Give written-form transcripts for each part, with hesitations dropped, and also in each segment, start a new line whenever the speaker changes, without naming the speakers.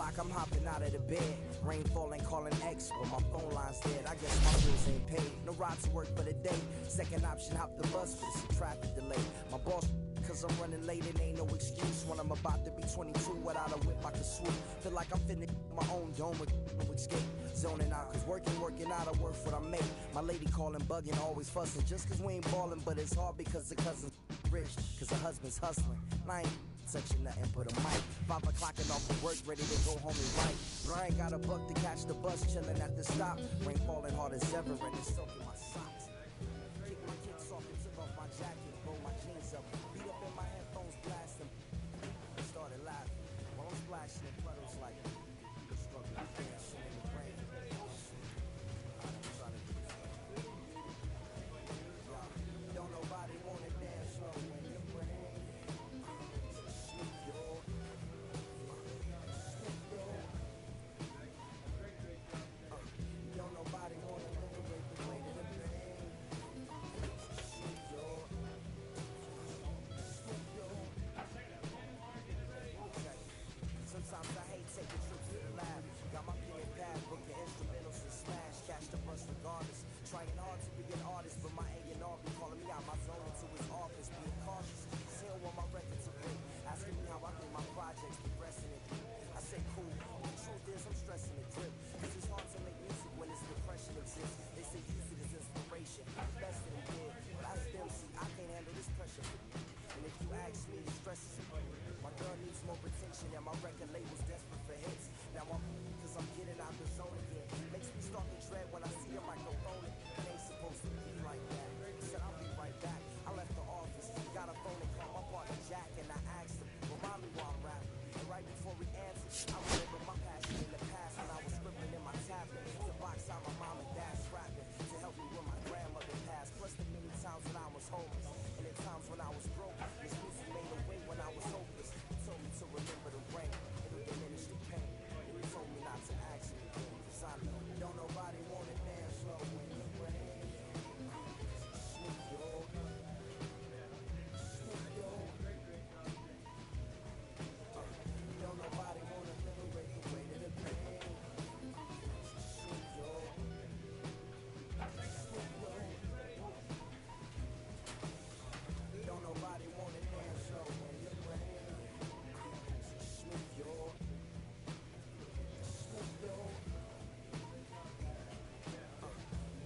o'clock, I'm hopping out of the bed. Rain falling, calling X, but my phone line's dead. I guess my bills ain't paid. No ride to work for the day. Second option, hop the bus, but it's a traffic delay. My boss, cause I'm running late, it ain't no excuse. When I'm about to be 22, without a whip I can swoop. Feel like I'm finna my own dome with no escape. Zoning out, cause working out, I work what I make. My lady calling, bugging, always fussing. Just cause we ain't ballin', but it's hard because the cousin's rich. Cause her husband's hustling. And I ain't touching nothing but a mic. 5 o'clock and off of work, ready to go home and write. But I ain't got a buck to catch the bus, chillin' at the stop. Rain falling hard as ever, and it's soaking my socks. Kick my kicks off and took off my jacket, roll my jeans up, beat up in my headphones, blasting. Started laughing while I'm splashing in puddles like struggling, dancing in the rain. I'm trying to do this. Don't nobody wanna dance slow when you rain. Don't nobody wanna liberate the weight of the pain. Sometimes I hate taking trips to the lab. Got my pen and pad, booking instrumentals and smash. Catch the bus regardless. Trying hard to be an artist, but my A&R be calling me out my zone into his office. Being cautious, still want my record to break. Asking me how I think my project's progressing it. I say cool, the truth is I'm stressing the grip. Cause it's hard to make music when this depression exists. They say use it as inspiration, best in the kid. But I still see I can't handle this pressure. And if you ask me, it stresses me. My girl needs more attention and my record label's desperate for hits. Now I'm cause I'm getting out the zone again. Makes me start to dread when I see a microphone. It ain't supposed to be like that. He said I'll be right back. I left the office, got a phone and called my partner Jack, and I asked him, remind me while I'm rapping. And right before he answered, I remember my passion in the past when I was scribbling in my tablet to box out my mom and dad's rapping to help me when my grandmother passed. Plus the many times when I was homeless and the times when I was broke. This music made a way when I was hopeless. He told me to remember the rain, it'll diminish the pain. And he told me not to ask me again, cause I know don't nobody wanna dance slow when you rain. Don't nobody wanna liberate the weight of the pain. Don't nobody wanna dance slow when you rain.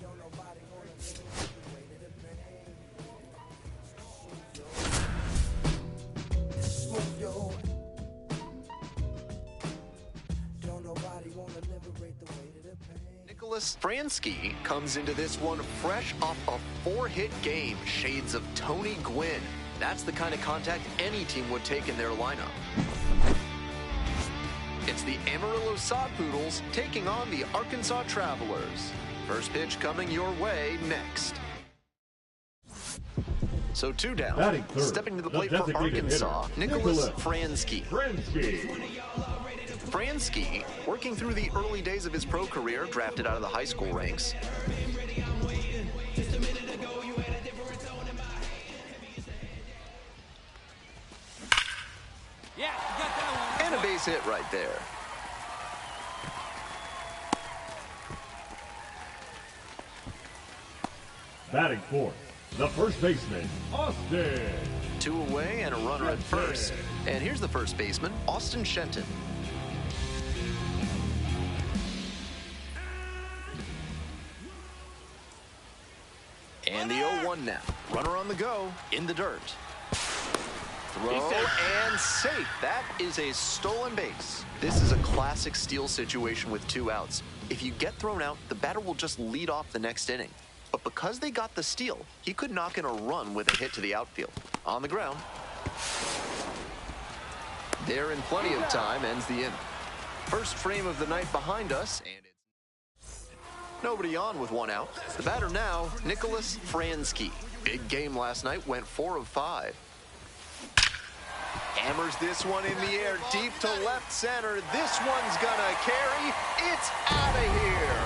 Don't nobody wanna liberate the weight of the pain. Smooth yo. Don't nobody wanna liberate the weight of the pain.
Nicholas Fransky comes into this one fresh off a 4-hit game, shades of Tony Gwynn. That's the kind of contact any team would take in their lineup. It's the Amarillo Sod Poodles taking on the Arkansas Travelers. First pitch coming your way next. So 2 down.
Batting third,
Stepping to the plate
the
for
designated
Arkansas,
hitter,
Nicholas
Nicholas
Fransky. Fransky, working through the early days of his pro career, drafted out of the high school ranks. And a base hit right there.
Batting fourth, the first baseman, Austin.
2 away and a runner at first. And here's the first baseman, Austin Shenton. And the 0-1 now. Runner on the go, in the dirt. Throw and safe. That is a stolen base. This is a classic steal situation with 2 outs. If you get thrown out, the batter will just lead off the next inning. But because they got the steal, he could knock in a run with a hit to the outfield. On the ground. There in plenty of time, ends the inning. First frame of the night behind us, and it's nobody on with 1 out. The batter now, Nicholas Fransky. Big game last night, went 4 of 5. Hammers this one in the air, deep to left center. This one's gonna carry. It's out of here.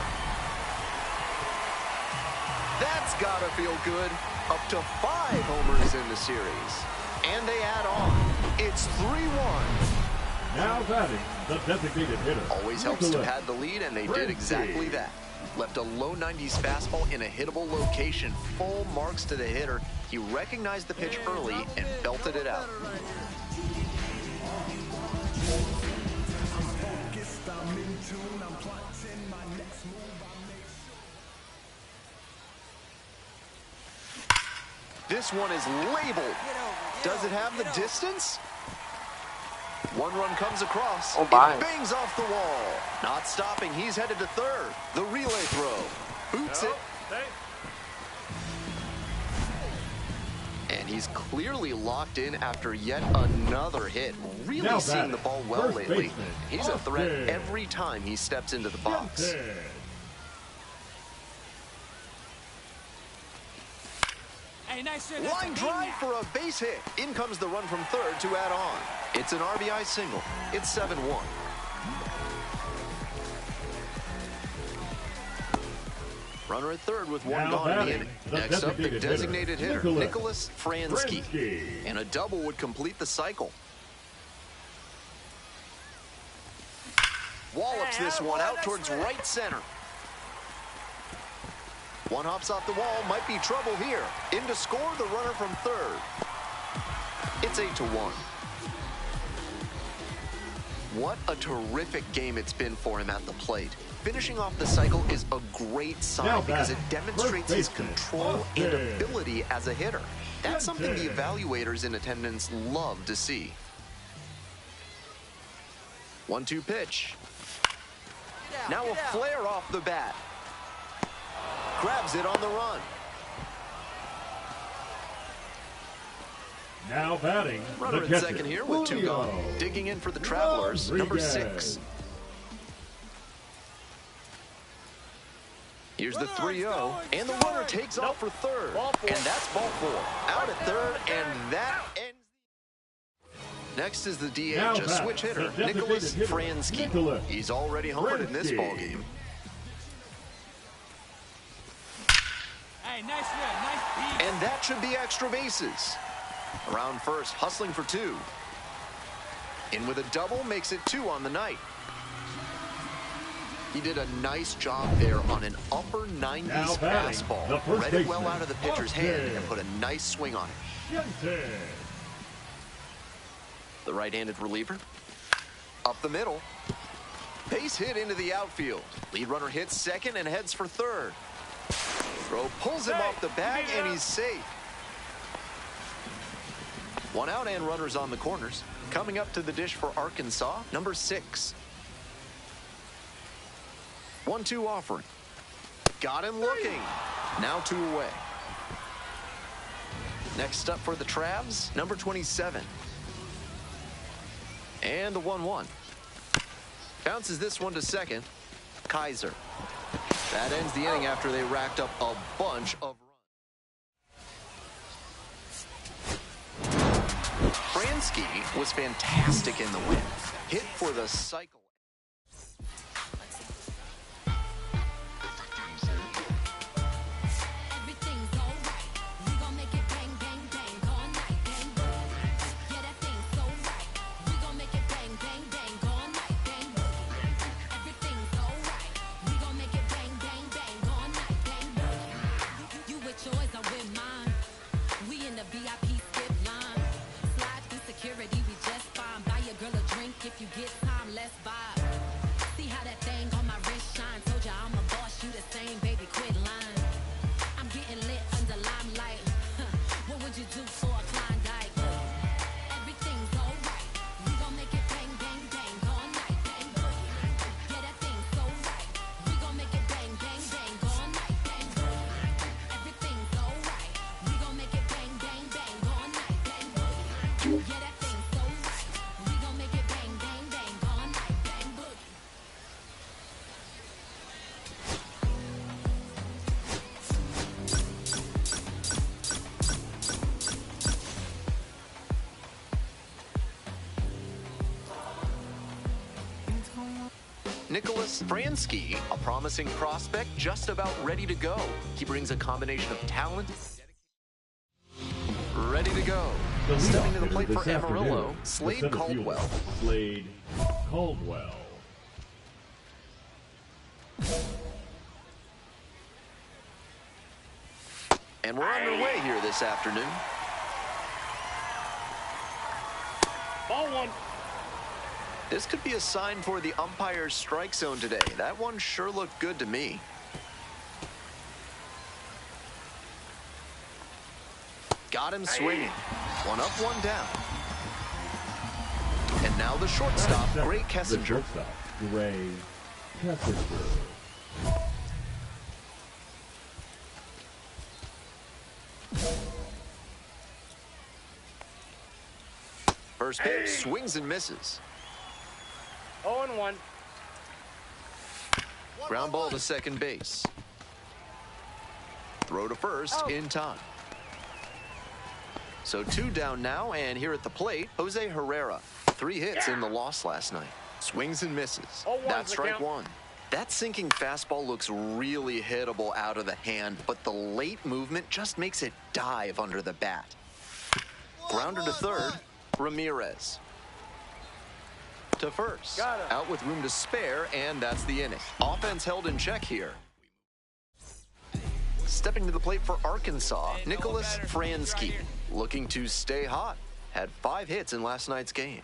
That's gotta feel good. Up to 5 homers in the series. And they add on. It's 3-1.
Now batting, the designated hitter.
Always helps to pad the lead, and they did exactly that. Left a low 90s fastball in a hittable location. Full marks to the hitter. He recognized the pitch early and belted it out. This one is labeled. Does it have the distance? One run comes across.
Oh,
it bangs off the wall. Not stopping. He's headed to third. The relay throw. Boots it. And he's clearly locked in after yet another hit. Really seeing the ball well lately. He's a threat every time he steps into the box. Line drive for a base hit. In comes the run from third to add on. It's an RBI single. It's 7-1. Runner at third with one gone in the inning. Next up, the designated hitter, Nicholas Fransky. And a double would complete the cycle. Wallops this one out towards right center. One hops off the wall, might be trouble here. In to score, the runner from third. It's 8-1. What a terrific game it's been for him at the plate. Finishing off the cycle is a great sign because it demonstrates his control and ability as a hitter. That's something the evaluators in attendance love to see. 1-2 pitch. Now a flare off the bat. Grabs it on the run.
Now batting,
runner at second here with two gone. Digging in for the Travelers, number 6. Here's the 3-0, and the runner takes off for third. And that's ball 4. Out at third, and that ends. Next is the DH, a switch hitter, Nicholas Fransky. He's already homered in this ballgame. And that should be extra bases. Around first, hustling for 2. In with a double, makes it 2 on the night. He did a nice job there on an upper 90s fastball. Read it well out of the pitcher's hand and put a nice swing on it. The right-handed reliever. Up the middle. Base hit into the outfield. Lead runner hits second and heads for third. Throw pulls him off the bag, and he's safe. One out and runners on the corners. Coming up to the dish for Arkansas, number 6. 1-2 offering. Got him looking. Now 2 away. Next up for the Travs, number 27. And the 1-1. Bounces this one to second. Kaiser. That ends the inning after they racked up a bunch of runs. Fransky was fantastic in the win. Hit for the cycle.
If you get time, let's vibe. See how that thing on my wrist shine. Told ya I'm a boss, you the same, baby, quit lying. I'm getting lit under limelight. What would you do for a Klondike? Everything's alright. We gon' make it bang, bang, bang all night, bang, boogie. Yeah, that thing's so right. We gon' make it bang, bang, bang all night, bang, boogie. Everything's alright. We gon' make it bang, bang, bang all night, bang, boogie. Yeah, that thing's so right. We gon' make it bang, bang, bang all night, bang, boogie.
Nicholas Fransky, a promising prospect just about ready to go. He brings a combination of talent, ready to go.
The
Stepping to the
leadoff
plate
hitter
for
this
Amarillo,
afternoon, the
Slade
center fielder,
Caldwell.
Slade Caldwell.
And we're underway here this afternoon.
Ball one.
This could be a sign for the umpire's strike zone today. That one sure looked good to me. Got him swinging. One up, one down. And now the shortstop, Gray
The
Kessinger.
shortstop, Gray Kessinger.
First pitch, swings and misses.
0-1.
Ground ball to second base. Throw to first in time. So 2 down now, and here at the plate, Jose Herrera. 3 hits in the loss last night. Swings and misses.
0-1's
That's
the
strike
count.
1. That sinking fastball looks really hittable out of the hand, but the late movement just makes it dive under the bat. Grounder to third, Ramirez. To first.
Got him.
Out with room to spare, and that's the inning. Offense held in check here. Stepping to the plate for Arkansas, Nicholas Fransky. Looking to stay hot. Had 5 hits in last night's game.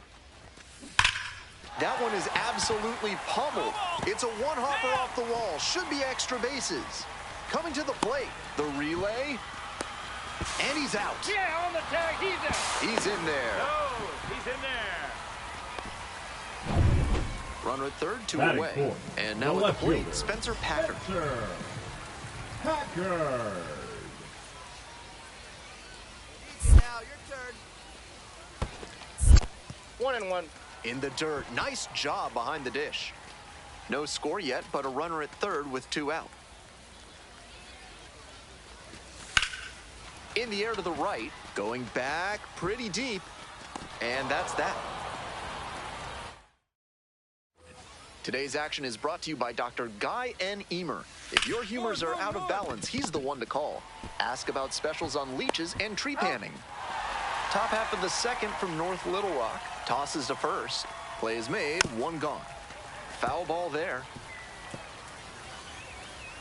That one is absolutely pummeled. It's a one-hopper off the wall. Should be extra bases. Coming to the plate, the relay. And he's out.
Yeah, on the tag, he's out.
He's in there.
Oh, he's in there.
Runner at third, 2
Batting
away.
fourth,
And
the
now at the
left
plate,
fielder,
Spencer Packard.
Spencer Packard.
Now, your turn.
1-1.
In the dirt. Nice job behind the dish. No score yet, but a runner at third with 2 out. In the air to the right, going back pretty deep. And that's that. Today's action is brought to you by Dr. Guy N. Emer. If your humors are out of balance, he's the one to call. Ask about specials on leeches and tree panning. Top half of the second from North Little Rock. Tosses to first. Play is made, 1 gone. Foul ball there.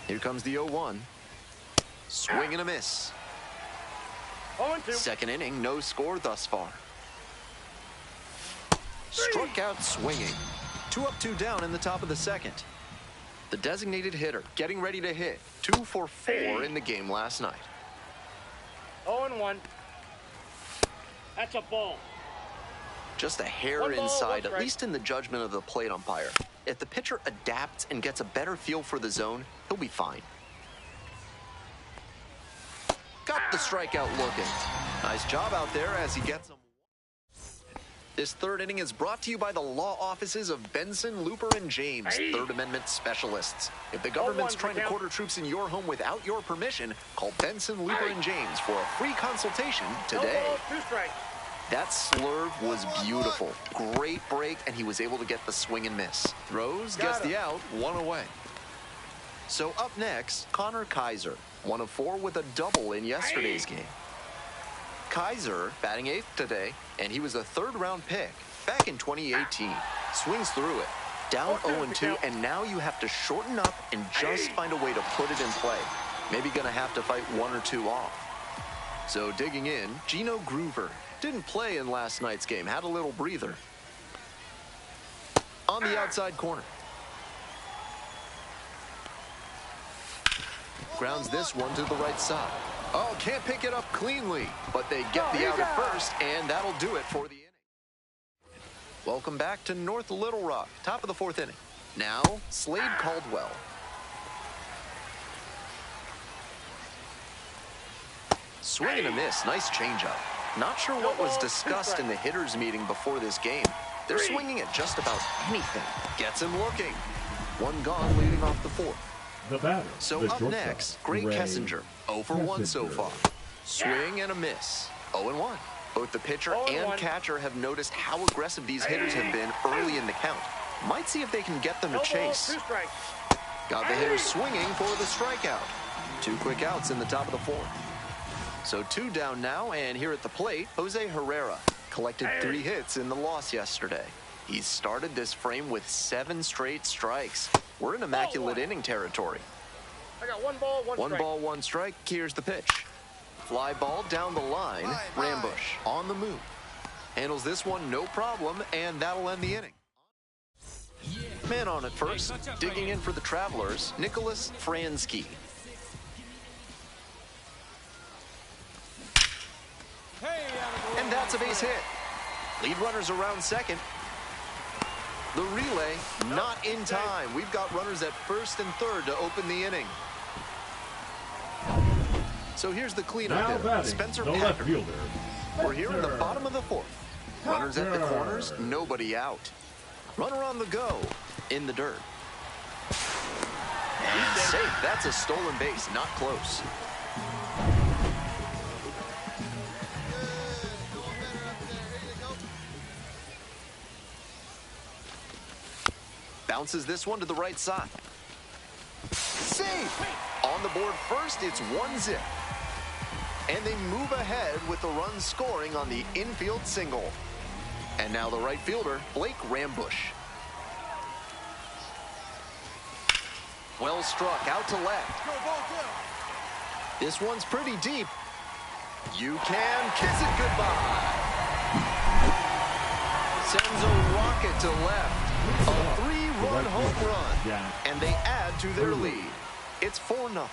Here comes the 0-1. Swing and a miss.
0-2.
Second inning, no score thus far. Struck out swinging. 2 up, 2 down in the top of the second. The designated hitter getting ready to hit. 2 for 4 in the game last night.
0-1. That's a ball.
Just a hair
1 ball,
inside,
1
at
strike.
least in the judgment of the plate umpire. If the pitcher adapts and gets a better feel for the zone, he'll be fine. Got the strikeout looking. Nice job out there as he gets them. This third inning is brought to you by the law offices of Benson, Looper, and James, Third Amendment specialists. If the government's
0-1
trying to
count.
quarter troops in your home without your permission, call Benson, Looper, and James for a free consultation
No
today.
ball, 2 strikes.
That slurve was beautiful. Great break, and he was able to get the swing and miss. Throws, gets
Got him.
the out, 1 away. So up next, Connor Kaiser, 1 of 4 with a double in yesterday's game. Kaiser batting 8th today, and he was a 3rd-round pick back in 2018. Swings through it. Down 0-2, and now you have to shorten up and just find a way to put it in play. Maybe going to have to fight 1 or 2 off. So digging in, Gino Groover. Didn't play in last night's game, had a little breather. On the outside corner. Grounds this one to the right side. Oh, can't pick it up cleanly, but they get the out at first, and that'll do it for the inning. Welcome back to North Little Rock, top of the 4th inning. Now, Slade Caldwell. Swing and a miss, nice changeup. Not sure what was discussed in the hitters meeting before this game. They're swinging at just about anything. Gets him looking. 1 gone leading off the 4th.
The batter,
So
the
up
shortstop,
next, Gray Kessinger. 0 for 1 so far. Swing and a miss. 0-1. Both the pitcher and
0-1.
catcher have noticed how aggressive these hitters have been early in the count. Might see if they can get them to
No ball,
chase.
2 strikes.
Got the hitter swinging for the strikeout. 2 quick outs in the top of the 4th. So 2 down now, and here at the plate, Jose Herrera collected 3 hits in the loss yesterday. He's started this frame with 7 straight strikes. We're in immaculate inning territory.
I got 1 ball, 1 strike.
1 ball, 1 strike. Here's the pitch. Fly ball down the line. Rambush on the move. Handles this one no problem, and that'll end the inning. Man on at first, digging in for the Travelers, Nicholas Fransky. And that's a base hit. Lead runners around second. The relay not in time. We've got runners at first and third to open the inning. So here's the cleanup hitter, Spencer Packer. We're here in the bottom of the 4th. Runners at the corners, nobody out. Runner on the go, in the dirt. And safe, that's a stolen base, not close. Bounces this one to the right side. Safe! On the board first, it's 1-zip. And they move ahead with the run scoring on the infield single. And now the right fielder, Blake Rambush. Well struck, out to left. This one's pretty deep. You can kiss it goodbye. Sends a rocket to left. A 3-run home run. And they add to their lead. It's 4-0.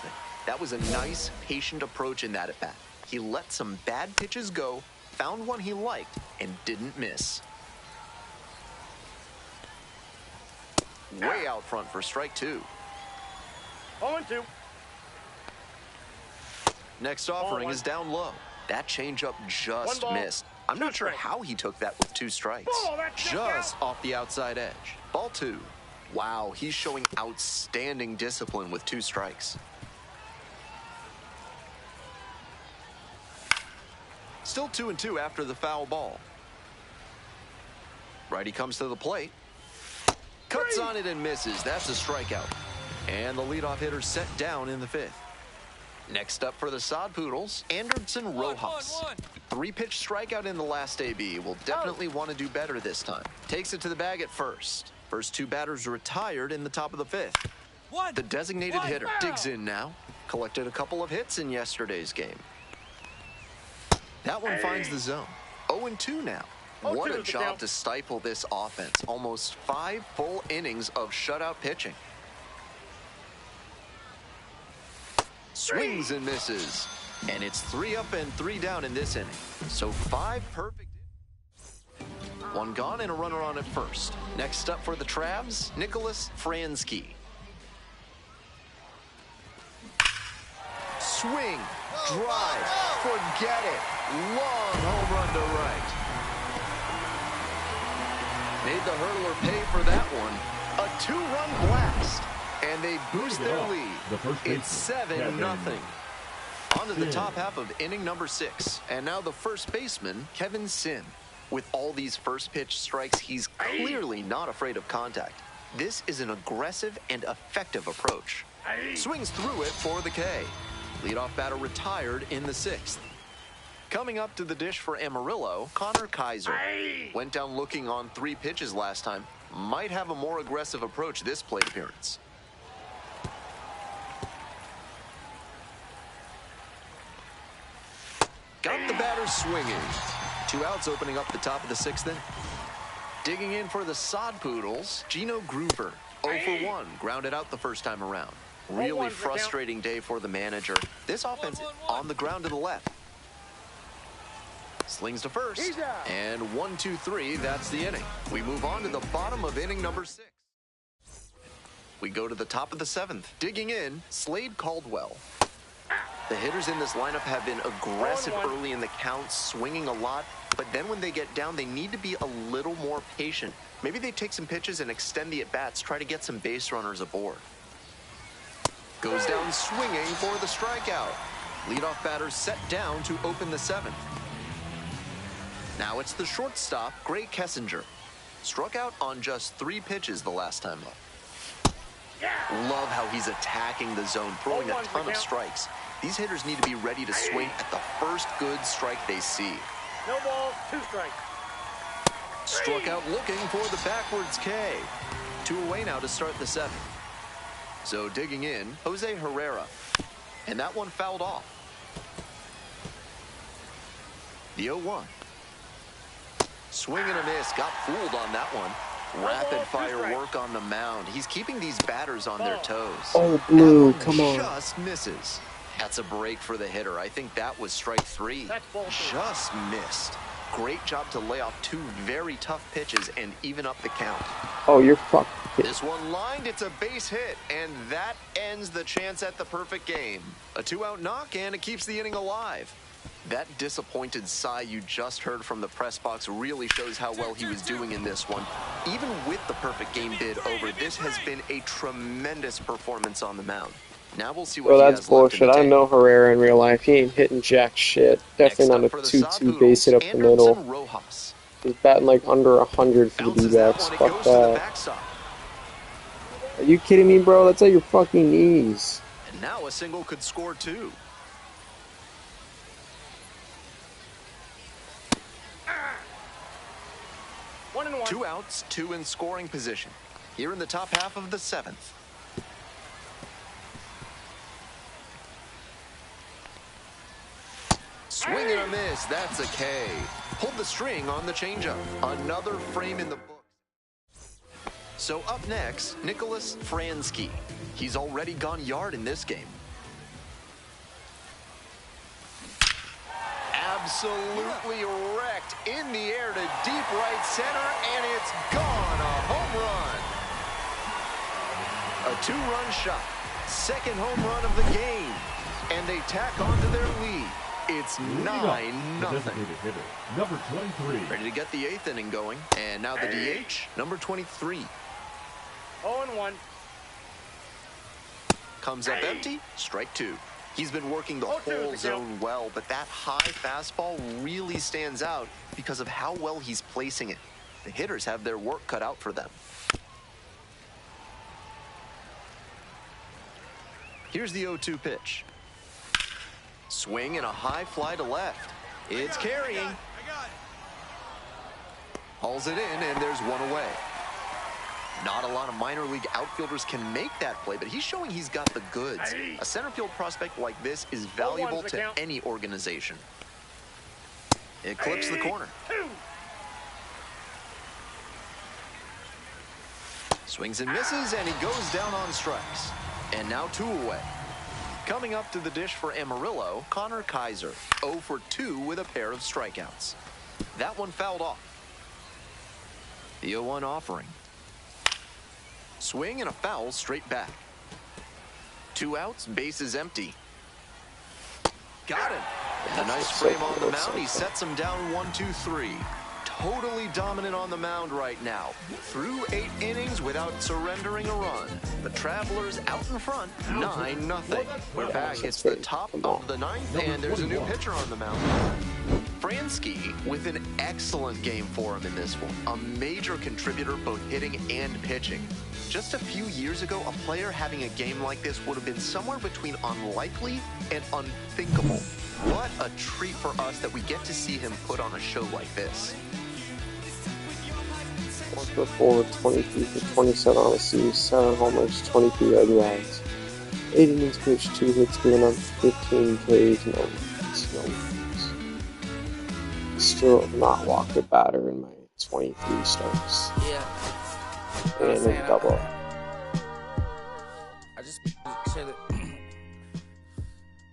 That was a nice, patient approach in that at-bat. He let some bad pitches go, found one he liked, and didn't miss. Way out front for strike 2.
0-2.
Next offering is down low. That changeup just missed. I'm not sure how he took that with 2 strikes. Just off the outside edge. Ball 2. Wow, he's showing outstanding discipline with 2 strikes. Still 2-2 after the foul ball. Righty comes to the plate. Cuts on it and misses. That's a strikeout. And the leadoff hitter set down in the 5th. Next up for the Sod Poodles, Anderson Rojas. 3-pitch strikeout in the last AB. Will definitely want to do better this time. Takes it to the bag at first. First 2 batters retired in the top of the 5th. The designated hitter digs in now. Collected a couple of hits in yesterday's game. That one finds the zone. 0-2 now. What a job to stifle this offense. Almost 5 full innings of shutout pitching. Swings and misses. And it's 3 up and 3 down in this inning. So 5 perfect. 1 gone and a runner on at first. Next up for the Travs, Nicholas Fransky. Swing, drive, forget it. Long home run to right. Made the hurdler pay for that one. A 2-run blast. And they boost their lead. It's 7-0. On to the top half of inning number 6. And now the first baseman, Kevin Sin. With all these first pitch strikes, he's clearly not afraid of contact. This is an aggressive and effective approach. Swings through it for the K. Leadoff batter retired in the 6th. Coming up to the dish for Amarillo, Connor Kaiser. Went down looking on 3 pitches last time. Might have a more aggressive approach this plate appearance. Got the batter swinging. 2 outs opening up the top of the 6th inning. Digging in for the Sod Poodles, Gino Groover. 0 for 1, grounded out the first time around. Really frustrating day for the manager. This offense on the ground to the left. Slings to first. And 1-2-3, that's the inning. We move on to the bottom of inning number 6. We go to the top of the 7th. Digging in, Slade Caldwell. The hitters in this lineup have been aggressive early in the count, swinging a lot, but then when they get down, they need to be a little more patient. Maybe they take some pitches and extend the at-bats, try to get some base runners aboard. Goes down swinging for the strikeout. Leadoff batter set down to open the 7th. Now it's the shortstop, Gray Kessinger. Struck out on just 3 pitches the last time up. Love how he's attacking the zone, throwing a ton of strikes. These hitters need to be ready to swing at the first good strike they see.
No balls, 2 strikes.
Struck out looking for the backwards K. 2 away now to start the 7th. So digging in, Jose Herrera. And that one fouled off. The 0-1. Swing and a miss. Got fooled on that one. Rapid fire work on the mound. He's keeping these batters on their toes.
Oh, Blue, come on.
Just misses. That's a break for the hitter. I think that was strike 3. Just missed. Great job to lay off 2 very tough pitches and even up the count.
Oh, you're fucked.
This one lined, it's a base hit, and that ends the chance at the perfect game. A 2-out knock, and it keeps the inning alive. That disappointed sigh you just heard from the press box really shows how well he was doing in this one. Even with the perfect game bid over, this has been a tremendous performance on the mound. Now we'll see what he
that's
has
bullshit.
left in the
I
tank.
know Herrera in real life. He ain't hitting jack shit. Definitely not a 2-2 base hit up the middle.
Rojas.
He's batting like under 100 for the D-backs. Fuck that. Are you kidding me, bro? That's at your fucking knees.
And now a single could score 2.
One and one.
2 outs, 2 in scoring position. Here in the top half of the 7th. Swing and a miss. That's a K. Pulled the string on the changeup. Another frame in the book. So up next, Nicholas Fransky. He's already gone yard in this game. Absolutely wrecked in the air to deep right center, and it's gone. A home run. A 2-run shot. 2nd home run of the game. And they tack on to their lead. It's 9-0.
Number 23.
Ready to get the 8th inning going. And now the DH, number 23.
0-1.
Comes up empty, strike 2. He's been working the whole zone well, but that high fastball really stands out because of how well he's placing it. The hitters have their work cut out for them. Here's the 0-2 pitch. Swing and a high fly to left. It's carrying. Hauls it in, and there's 1 away. Not a lot of minor league outfielders can make that play, but he's showing he's got the goods. A center field prospect like this is valuable to any organization. It clips the corner. Swings and misses, and he goes down on strikes. And now 2 away. Coming up to the dish for Amarillo, Connor Kaiser, 0 for 2 with a pair of strikeouts. That one fouled off. The 0-1 offering. Swing and a foul straight back. 2 outs, base is empty. Got him. And a nice frame on the mound. He sets him down 1-2-3. Totally dominant on the mound right now. Through 8 innings without surrendering a run. The Travelers out in front, 9-0. We're back. It's the top of the 9th, and there's a new pitcher on the mound. Fransky with an excellent game for him in this one. A major contributor both hitting and pitching. Just a few years ago, a player having a game like this would have been somewhere between unlikely and unthinkable. What a treat for us that we get to see him put on a show like this.
1 for 4, 23 for 27 on the season, 7 homers, 23 RBIs. 8 innings pitched, 2 hits given up, 15 Ks, no hits. Still have not walked a batter in my 23 starts.
Yeah.
And a double.
I just chill it.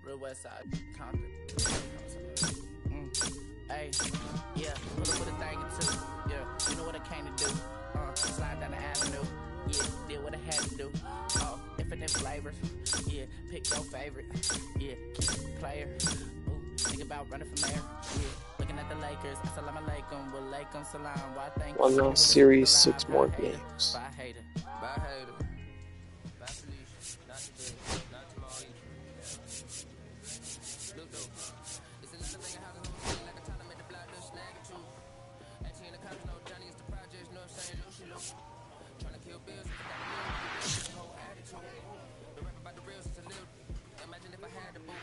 Real West Side, Compton. Hey, yeah, pull up with a thing or 2. Yeah, you know what I came to do. Slide down the avenue. Yeah, did what I had to do. Infinite flavors. Yeah, pick your favorite. Yeah, keep it player. Ooh, think about running from there. Yeah, looking at the Lakers. Assalamu alaikum, wa alaikum salam. Why thank you.
1 last series, 6 more games.
Bye hater. Bye hater. Bye Felicia. Not today. Not tomorrow either. Look though. It's a little thing how to hold like a tournament, the block does snag it too. 18 the cops know Johnny is the projects, no saying Lucy Lou. Trying to kill bills, got a little whole attitude. The rap about the real is a little. Imagine if I had the boot.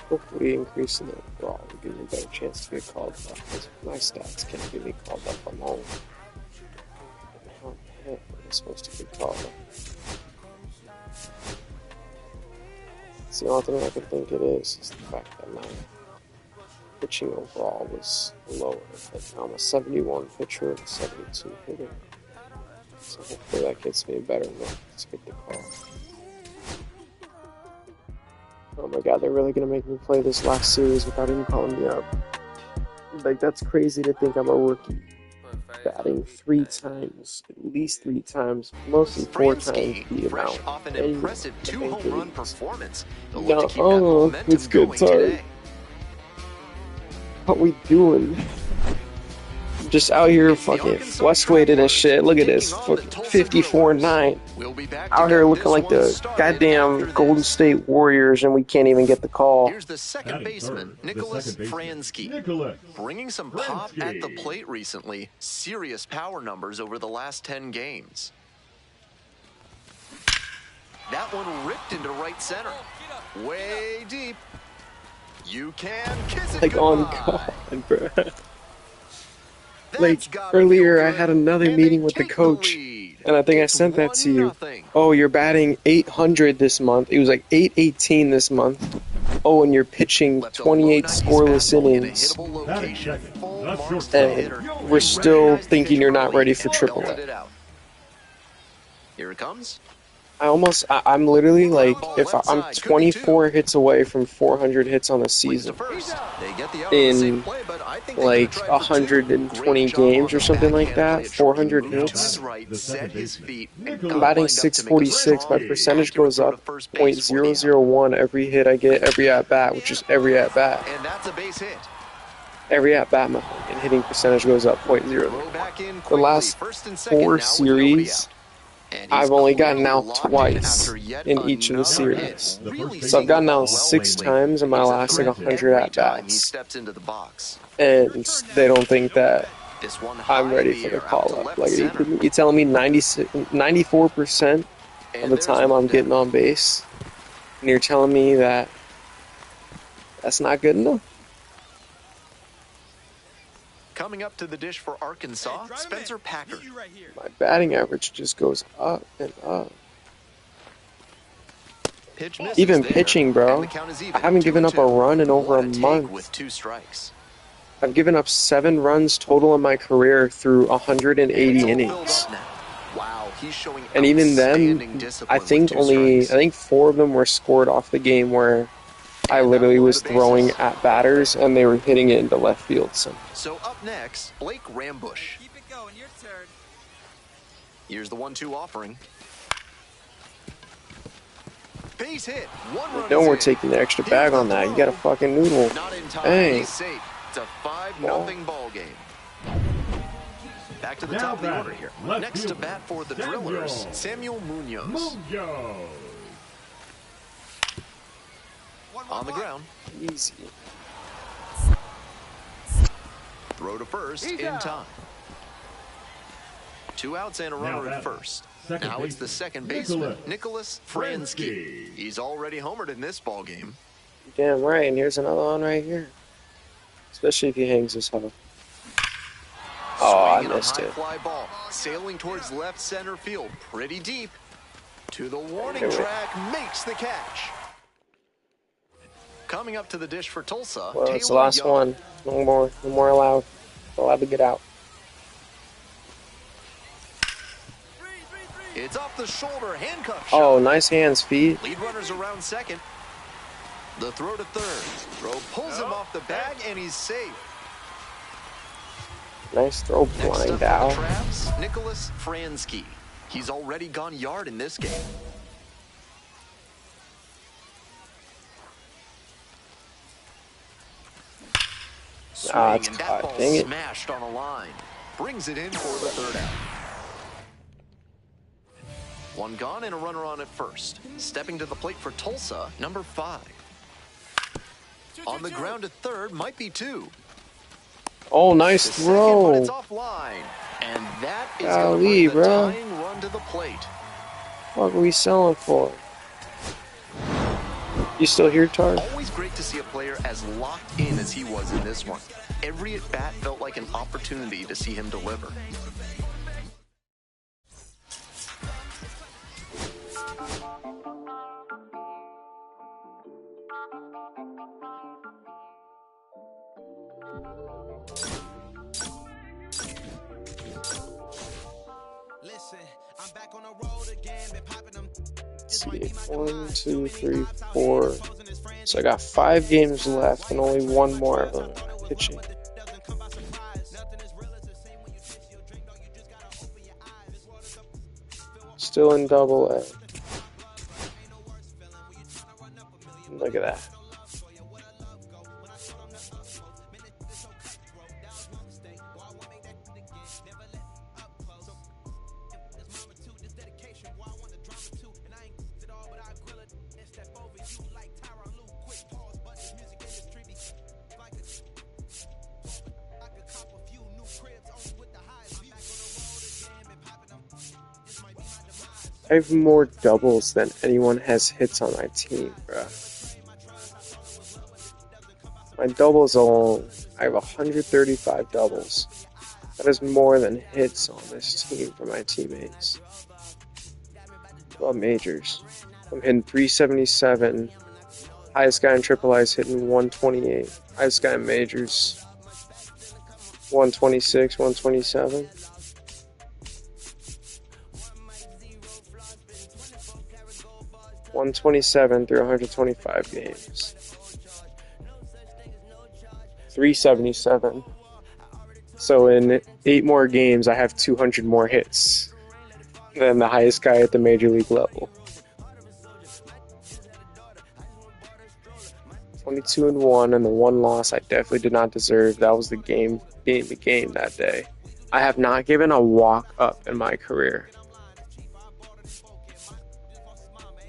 Hopefully increasing the overall will give me a better chance to get called up, because my stats can't get me called up. I'm home. I'm supposed to get called up. It's the only thing I can think it is the fact that my pitching overall was lower. But now I'm a 71 pitcher and a 72 hitter. So hopefully that gets me a better look to get the call. Oh my god, they're really gonna make me play this last series without even calling me up. Like, that's crazy to think I'm a rookie. Batting 3 times, at least 3 times, mostly 4 times the amount.
Off an impressive 2-home-run performance. They'll
No,
look to keep that momentum
it's good
going
time.
today.
What we doing? Just out here fucking West-weighted and shit. Look at this, fucking 54-9.
We'll be back
Out
to
here
get
looking
this
like
one
the
started
goddamn
after this.
Golden State Warriors, and we can't even get the call.
Here's the second
Batting
baseman,
third, the
Nicholas
second baseman,
Fransky.
Nicholas
Bringing some pop at the
Fransky.
plate recently. Serious power numbers over the last 10 games. That one ripped into right center. Way deep. You can kiss it
Like, on
goodbye.
God, bro.
That's
Like,
gotta
earlier
feel
I
good.
had another
And
meeting
they
with the
take
coach,
lead.
and I think I
It's
sent that to you.
1-0.
Oh, you're batting 800 this month. It was like 818 this month. Oh, and you're pitching
Left a
28
low 90s
scoreless
fastball in a
innings.
hittable
Batting
location.
second,
Full
the
marks
shortstop,
to the
And
hitter.
we're
He
still
recognized the
thinking
pitch
you're not
early
ready for
and
Triple
belted
A.
it out. Here it comes.
I'm literally like,
Ball
if
left
I'm
side, could be
24 hits away from 400 hits on the
Swings to
season.
first. They get the out on the
In
safe play, but I think they
like
could have tried for two.
120
Great job on
games or
the
something like
backhand
that,
play.
400
He moved to
hits.
his right,
The
set
second
his
baseman,
feet, and
Nicholas
I'm
got
batting
lined up to make a
646. My
strong,
percentage
accurate
goes
throw
up
to first base for the out.
0.001 every hit I get, every at bat, which is every at bat.
And that's a base hit.
Every at bat, my fucking hitting percentage goes up 0.0.
Throw back in
The
quickly.
last
First and second
4
now with nobody
series,
out. And he's
I've only gotten
clearly
out
locked in
twice
after yet
in each of the
another hit.
series.
Really
So I've gotten
seeing
out
the ball
6
lately.
times in my
He's a
last like
threat
100
every
at
time he
bats,
steps into the box.
and they don't think that
This one
I'm
high
ready
in
for
the
the
air, out
call
to
up.
left
Like,
center.
you're telling me 94% of
And
the
there's
time
one
I'm getting
down.
on base, and you're telling me that that's not good enough?
Coming up to the dish for Arkansas, Spencer Packard.
My batting average just goes up and up.
Pitch misses
Even
there,
pitching, bro.
and the count is even,
I haven't given up a
2-2.
run in over
What
a
take
month.
with 2 strikes.
I've given up 7 runs total in my career through 180
It's all filled
innings.
up now. Wow, he's showing
And even
outstanding
then,
discipline
I think
with 2 strikes.
4 of them were scored off the game where I
And
literally
that'll
was
load the
throwing
bases.
at batters and they were hitting it into left field. So
So up next, Blake Rambush.
Keep it going, your turn.
Here's the 1-2 offering. Base hit. One run
no,
is
we're
in.
taking the extra
Here's
bag
the
on that. You
throw.
got a fucking noodle.
Not in time.
Hey.
He's safe. It's a 5-0 ball game. Back to the
Now
top of the
batting,
order here.
left
Next to
fielder,
bat for the
Samuel.
Drillers, Samuel Munoz.
Mojo.
On the ground.
Easy.
Throw to first
He's
in
out.
time. 2 outs and a
Now
runner at
batting,
first.
second
Now it's the
baseman,
second baseman,
Nicholas
Nicholas
Fransky.
Fransky. He's already homered in this ball game.
Damn right. And here's another one right here. Especially if he hangs his head. Oh, I
Swinging a
missed
high
it.
fly ball, sailing towards left center field, pretty deep. To the warning
Do it.
track, makes the catch. Coming up to the dish for Tulsa,
Well, it's the
Taylor
last
Young.
one. No more allowed. Allowed to get out.
It's off the shoulder, handcuff
Oh,
shot.
nice hands, feet.
Lead runners around second. The throw to third. Throw pulls him off the bag, and he's safe.
Nice throw,
Next up
blind
for the
out.
Travs, Nicholas Fransky. He's already gone yard in this game. Swing,
It's
and that
caught.
ball
Dang it.
smashed on a line. Brings it in for the third out. One gone and a runner on at first. Stepping to the plate for Tulsa, number 5. On the ground at third, might be 2.
Oh, nice
The second, but
throw.
it's offline. And that is going to
Golly,
bring the
bro.
tying run to the plate.
What are we selling for? You still here, Tar?
Always great to see a player as locked in as he was in this one. Every at-bat felt like an opportunity to see him deliver.
Listen, I'm back on the road again, been popping them.
Let's see. 1, 2, 3, 4. So I got 5 games left and only one more of them pitching. Still in double A. Look at that. I have more doubles than anyone has hits on my team, bruh. My doubles alone, I have 135 doubles. That is more than hits on this team for my teammates. Well, majors. I'm hitting 377. Highest guy in AAA is hitting 128. Highest guy in majors, 126, 127. .127 through 125 games. 377. So in 8 more games, I have 200 more hits than the highest guy at the major league level. 22-1, and the one loss I definitely did not deserve. That was the game that day. I have not given a walk up in my career.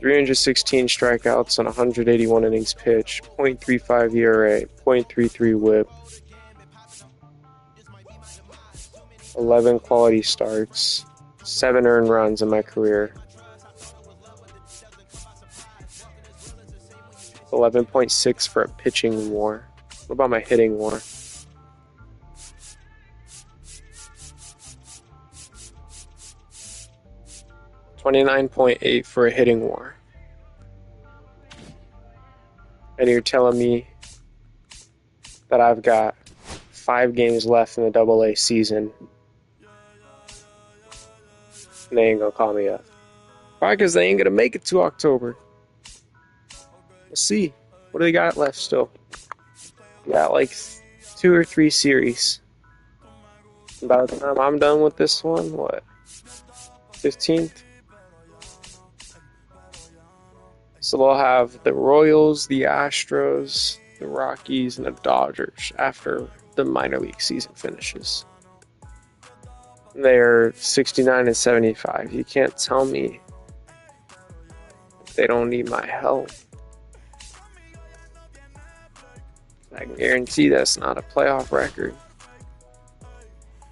316 strikeouts on 181 innings pitched, .35 ERA, .33 WHIP, 11 quality starts, 7 earned runs in my career, 11.6 for a pitching WAR. What about my hitting WAR? .8 for a hitting WAR. And you're telling me that I've got 5 games left in the AA season and they ain't gonna call me up. Probably because they ain't gonna make it to October. Let's see. What do they got left still? Got like 2 or 3 series. By the time I'm done with this one, what? 15th? So they'll have the Royals, the Astros, the Rockies, and the Dodgers after the minor league season finishes. They're 69 and 75. You can't tell me they don't need my help. I can guarantee that's not a playoff record.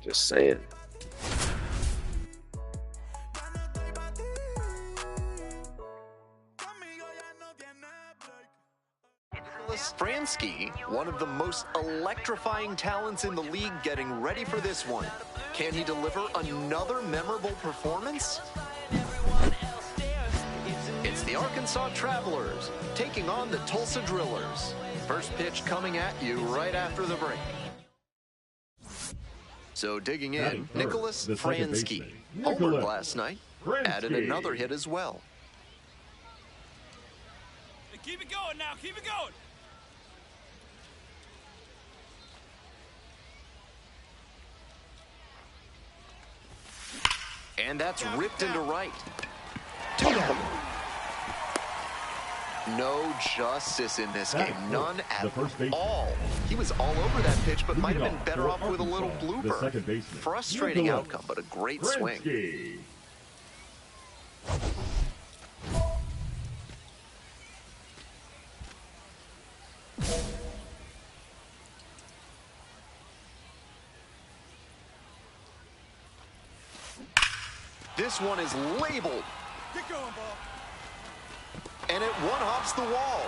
Just saying.
Fransky, one of the most electrifying talents in the league, getting ready for this one. Can he deliver another memorable performance? It's the Arkansas Travelers taking on the Tulsa Drillers. First pitch coming at you right after the break. So digging in, Nicholas Fransky, homered last night, added another hit as well.
Hey, keep it going now, keep it going.
And that's ripped into right. 2 down. No justice in this game. None at all. He was all over that pitch, but might have been better off with a little blooper. Frustrating outcome, but a great swing. This one is labeled.
Get going, ball.
And it one-hops the wall.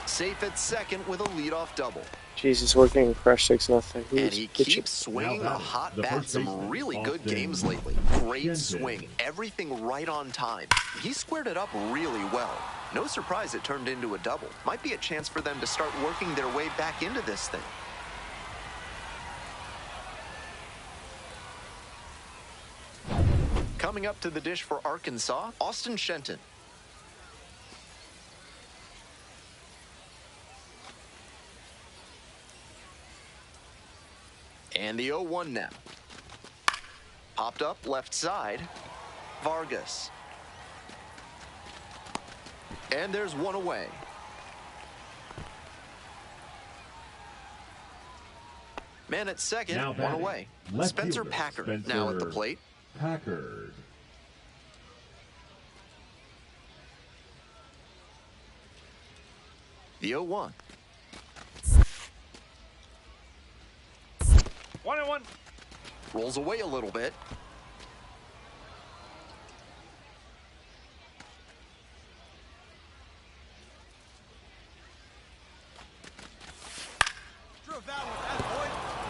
Safe at second with a leadoff double.
Jesus, we're getting crushed 6-0.
And he keeps swinging a hot bat. Some really good games lately. Great swing. Everything right on time. He squared it up really well. No surprise it turned into a double. Might be a chance for them to start working their way back into this thing. Coming up to the dish for Arkansas, Austin Shenton. And the 0-1 now. Popped up left side, Vargas. And there's one away. Man at second, one away. Spencer Packard now at the plate.
Packard.
The 0-1.
1-1.
Rolls away a little bit.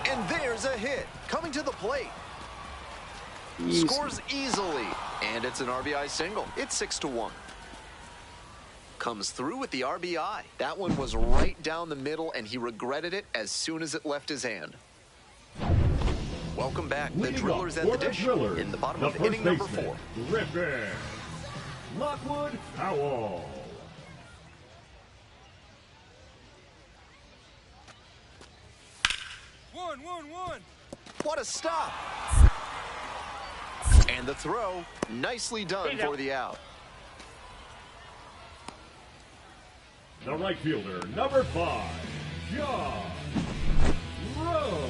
And there's a hit. Coming to the plate.
Easy.
Scores easily. And it's an RBI single. It's 6-1. Comes through with the RBI. That one was right down the middle, and he regretted it as soon as it left his hand. Welcome back. The Drillers at the dish in the bottom of inning number 4.
Griffin. Lockwood Powell.
One.
What a stop. And the throw, nicely done for the out.
The right fielder, number 5, John Rose.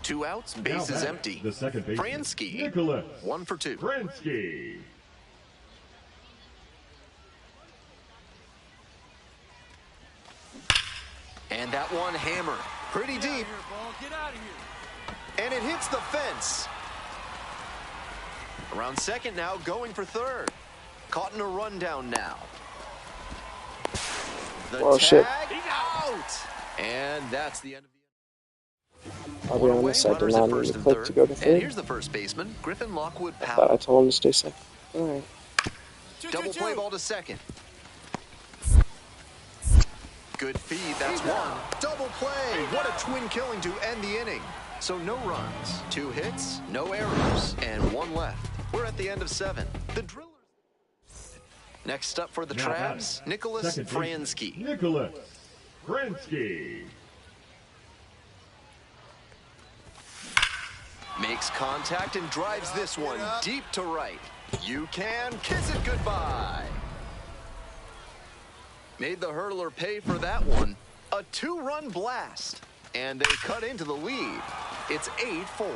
Two outs, base is empty.
The second baseman,
Fransky,
Nicholas
1 for 2.
Fransky.
And that one hammered pretty deep.
Get out of here.
And it hits the fence. Around second now, going for third. Caught in a rundown now. The tag
shit.
out. And that's the end of the
I'll be honest, I did not need the clip to go to
And
third.
here's the first baseman, Griffin Lockwood
I thought
Powell.
I told him to stay second. Alright.
Double play ball to second. Good feed, that's one. Double play. What a twin killing to end the inning. So no runs, 2 hits, no errors, and 1 left. We're at the end of 7. The Drillers. Next up for the Travs, Nicholas Fransky.
Nicholas Fransky.
Makes contact and drives this one deep to right. You can kiss it goodbye. Made the hurdler pay for that one. A 2-run blast. And they cut into the lead. It's 8-4.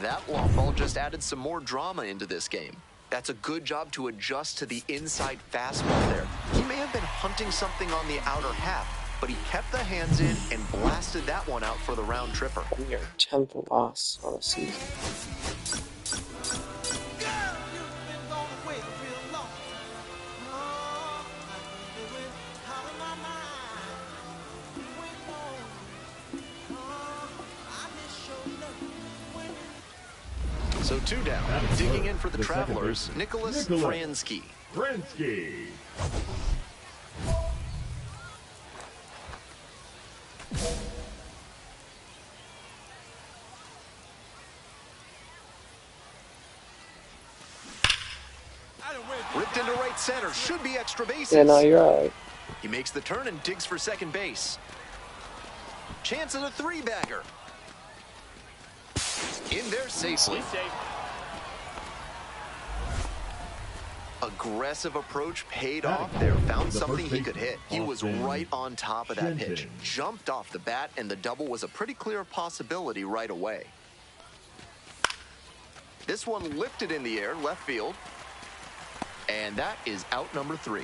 That long ball just added some more drama into this game. That's a good job to adjust to the inside fastball there. He may have been hunting something on the outer half, but he kept the hands in and blasted that one out for the round tripper.
Your 10th loss on a season.
So 2 down. Digging in for the Travelers, Nicholas Fransky.
Fransky.
Ripped into right center. Should be extra bases.
Yeah, no, you're all right.
He makes the turn and digs for second base. Chance at a 3-bagger. In there safely. Aggressive approach paid off there. Found something he could hit. He was right on top of that pitch. Jumped off the bat, and the double was a pretty clear possibility right away. This one lifted in the air, left field. And that is out number 3.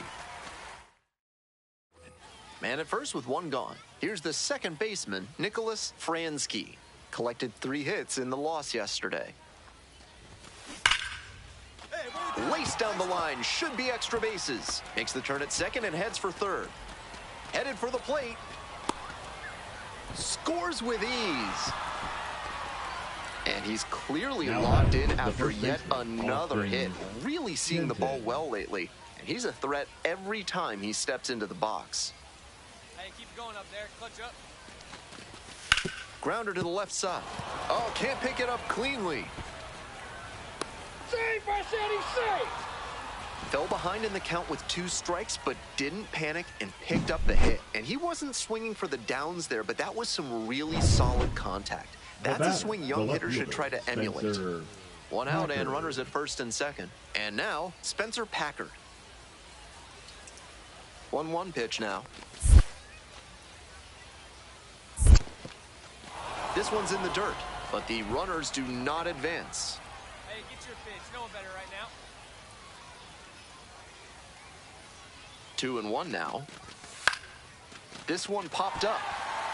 Man at first with 1 gone. Here's the second baseman, Nicholas Fransky. Collected 3 hits in the loss yesterday. Laced down the line, should be extra bases. Makes the turn at second and heads for third. Headed for the plate. Scores with ease. And he's clearly locked in after yet another hit. Really seeing the ball well lately. And he's a threat every time he steps into the box.
Hey, keep going up there. Clutch up.
Grounder to the left side. Oh, can't pick it up cleanly.
Safe, I said he's safe.
Fell behind in the count with 2 strikes, but didn't panic and picked up the hit. And he wasn't swinging for the downs there, but that was some really solid contact. That's a swing young hitters should try to emulate. 1 out and runners at first and second. And now, Spencer Packard. 1-1 pitch now. This one's in the dirt, but the runners do not advance.
Hey, get your pitch. No one better right now.
2-1 now. This one popped up.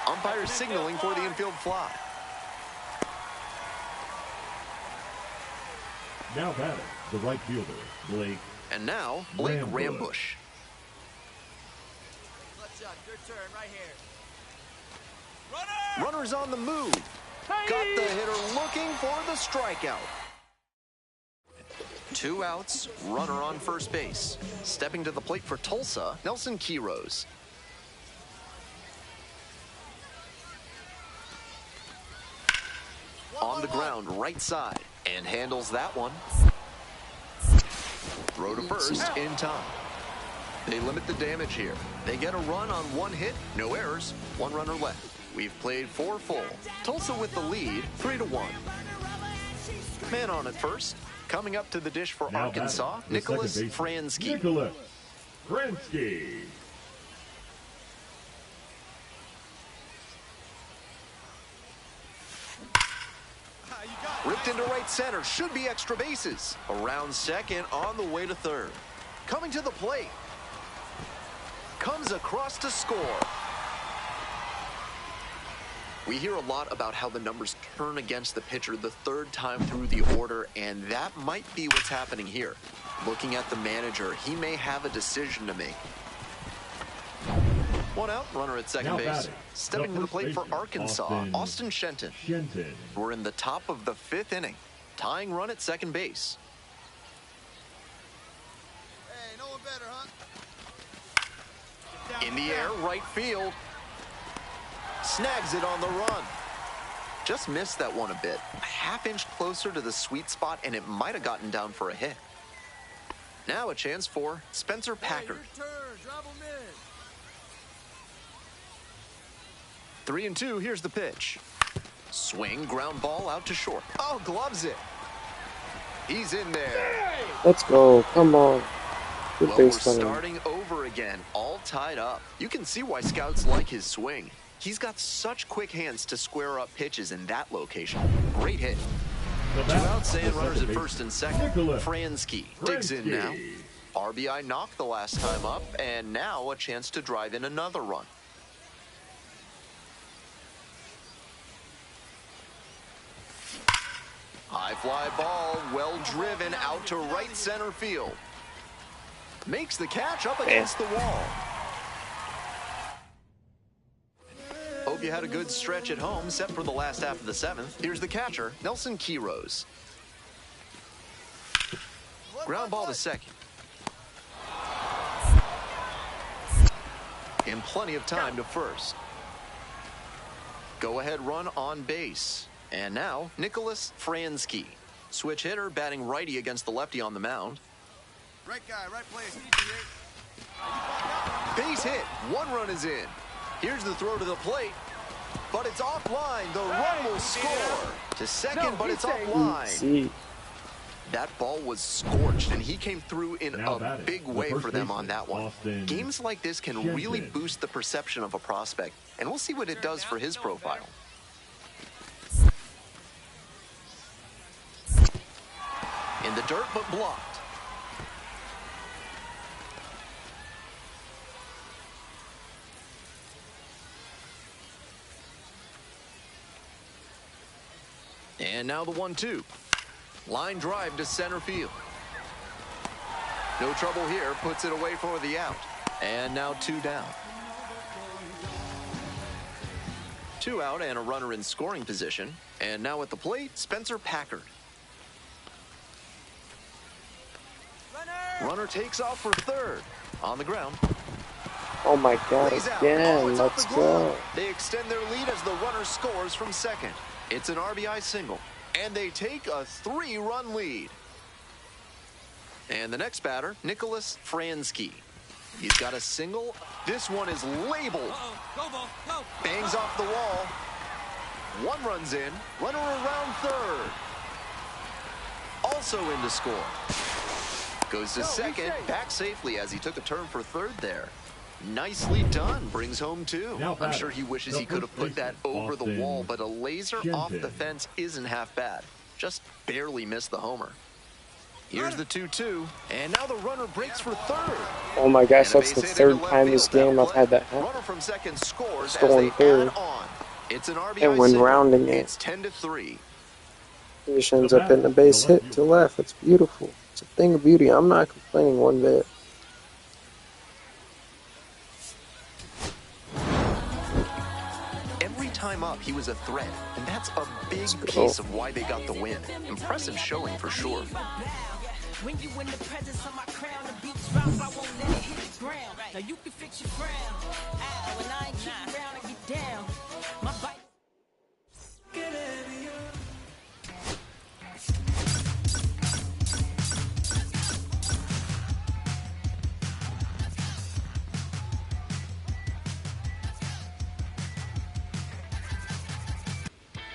Umpire signaling for the infield fly.
Now batting, the right fielder, Blake.
And now, Blake Rambush.
Clutch up. Your turn right here.
Runners on the move. Got the hitter looking for the strikeout. 2 outs, runner on first base. Stepping to the plate for Tulsa, Nelson Quiroz. On the ground, right side, and handles that one. Throw to first in time. They limit the damage here. They get a run on 1 hit, no errors, 1 runner left. We've played 4 full. Tulsa with the lead, 3-1. Man on at first. Coming up to the dish for
Now
Arkansas,
batting,
Nicholas Fransky.
Nicholas Fransky.
Ripped into right center, should be extra bases. Around second, on the way to third. Coming to the plate. Comes across to score. We hear a lot about how the numbers turn against the pitcher the 3rd time through the order, and that might be what's happening here. Looking at the manager, he may have a decision to make. 1 out, runner at second base.
Batting,
Stepping to the plate for Arkansas, Austin Shenton. We're in the top of the 5th inning. Tying run at second base.
Hey, no one better, huh?
In the air, right field. Snags it on the run. Just missed that one a bit. A half-inch closer to the sweet spot, and it might have gotten down for a hit. Now a chance for Spencer Packard.
Hey, your turn. Drive him in.
3-2, here's the pitch. Swing, ground ball out to short. Oh, gloves it. He's in there.
Let's go. Come on. Good
Well, we're
base running.
starting over again, all tied up. You can see why scouts like his swing. He's got such quick hands to square up pitches in that location. Great hit. 2 outs and runners at first and second. Fransky digs in now. RBI knocked the last time up, and now a chance to drive in another run. High fly ball, well driven out to right center field. Makes the catch up against the wall. Hope you had a good stretch at home, set for the last half of the 7th. Here's the catcher, Nelson Quiroz. Ground ball to second. And plenty of time to first. Go-ahead run on base. And now, Nicholas Fransky. Switch hitter, batting righty against the lefty on the mound.
Right guy, right place.
Base hit. 1 run is in. Here's the throw to the plate. But it's offline. The run will score. To second, but it's offline. That ball was scorched, and he came through in a big way for them on that one. Games like this can really boost the perception of a prospect, and we'll see what it does for his profile. In the dirt, but blocked. And now the 1-2. Line drive to center field. No trouble here, puts it away for the out. And now 2 down. 2 out and a runner in scoring position. And now at the plate, Spencer Packard. Runner takes off for third. On the ground.
Oh my God, again, let's go.
They extend their lead as the runner scores from second. It's an RBI single. And they take a 3-run lead. And the next batter, Nicholas Fransky. He's got a single. This one is labeled. Bangs off the wall. 1 run's in. Runner around third. Also in to score. Goes to second. Back safely as he took a turn for third there. Nicely done. Brings home 2. I'm sure he wishes he could have put that over the wall, but a laser off the fence isn't half bad. Just barely missed the homer. Here's the 2-2, and now the runner breaks for third.
Oh my gosh, that's the 3rd time this game I've had that happen.
Runner from second scores as
Going
they
third.
add on. It's an RBI
And when
single.
rounding it,
It's 10-3.
he just ends up hitting a base hit to left. It's beautiful. It's a thing of beauty. I'm not complaining one bit.
Time up, he was a threat, and that's a big piece of why they got the win. Impressive showing for sure.
When you in the presence of my crown, the beats drop, I won't let it hit the ground. Now you can fix your frown. Ow, and I ain't keep around and get down. My bite.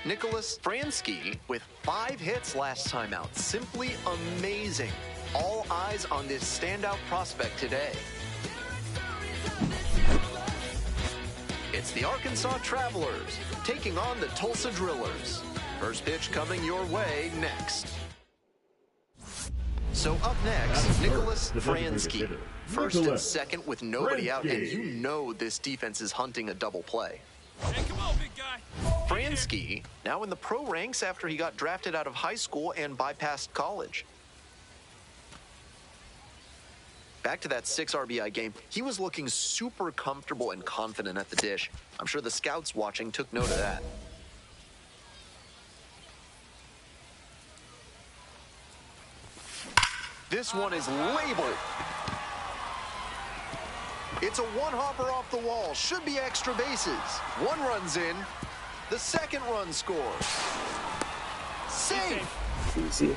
Nicholas Fransky with 5 hits last time out. Simply amazing. All eyes on this standout prospect today. It's the Arkansas Travelers taking on the Tulsa Drillers. First pitch coming your way next. So up next, Nicholas Fransky. First and second with nobody out, and you know this defense is hunting a double play.
Hey, come on, big guy.
Fransky, now in the pro ranks after he got drafted out of high school and bypassed college. Back to that 6 RBI game, he was looking super comfortable and confident at the dish. I'm sure the scouts watching took note of that. This one is labeled. It's a 1-hopper off the wall. Should be extra bases. 1 run's in. The second run scores. Safe.
Easy.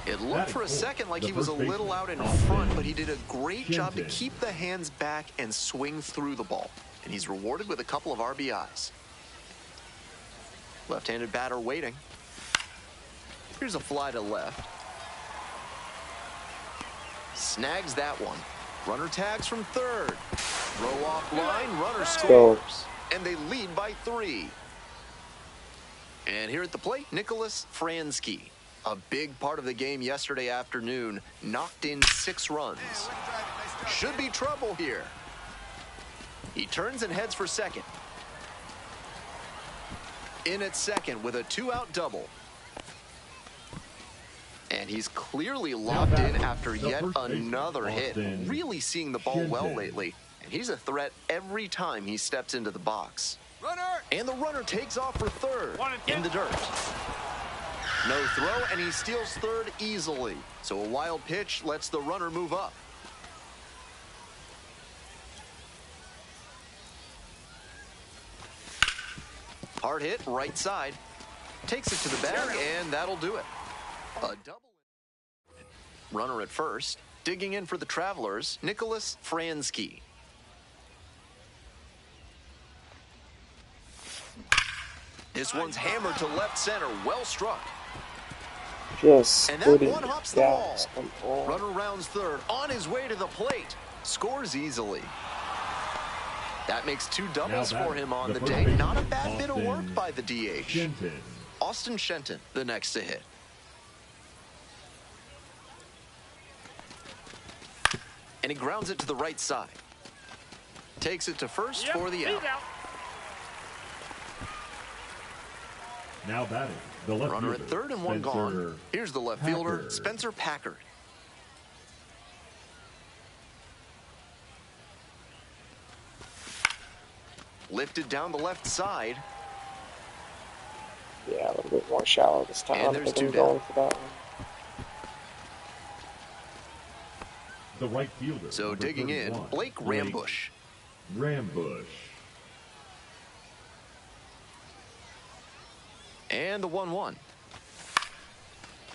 It looked for a second like he was a little out in front, but he did a great job to keep the hands back and swing through the ball. And he's rewarded with a couple of RBIs. Left-handed batter waiting. Here's a fly to left. Snags that one. Runner tags from third. Throw off line, runner scores. And they lead by 3. And here at the plate, Nicholas Fransky. A big part of the game yesterday afternoon. Knocked in 6 runs. Should be trouble here. He turns and heads for second. In at second with a 2-out double. And he's clearly locked in after yet another hit. Really seeing the ball well lately. And he's a threat every time he steps into the box.
Runner!
And the runner takes off for third in the dirt. No throw, and he steals third easily. So a wild pitch lets the runner move up. Hard hit, right side. Takes it to the bag, and that'll do it. A double. Runner at first. Digging in for the Travelers, Nicholas Fransky. This one's hammered to left center. Well struck.
Just
And
put
that
it
one hops the wall.
gas. Come on.
Runner rounds third. On his way to the plate. Scores easily. That makes 2 doubles for him on the day. Not a bad bit of work by the DH.
Shenton.
Austin Shenton, the next to hit. And he grounds it to the right side. Takes it to first for the out.
Now batting, the left
Runner
fielder,
at third and one
Spencer
gone. Here's the left fielder,
Packard.
Spencer Packard. Lifted down the left side.
Yeah, a little bit more shallow this time.
And
I
there's
think I'm
2 down.
going for that one.
The right fielder.
So
number
digging in,
31,
Blake Rambush.
Rambush.
And the 1-1.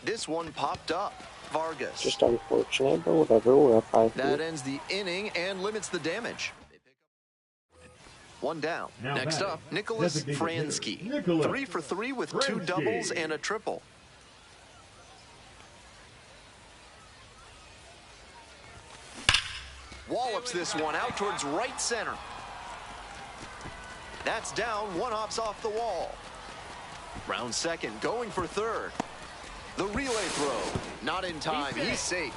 This one popped up. Vargas.
Just unfortunate, but whatever. We're up 5-3.
That ends the inning and limits the damage. 1 down.
Now
Next
batting,
up, Nicholas
designated
Fransky.
hitter, Nicholas
3 for 3 with 2
Fransky.
doubles and a triple. Wallops this one out towards right center. That's down. 1 hops off the wall. Round second, going for third. The relay throw. Not in time. He's safe.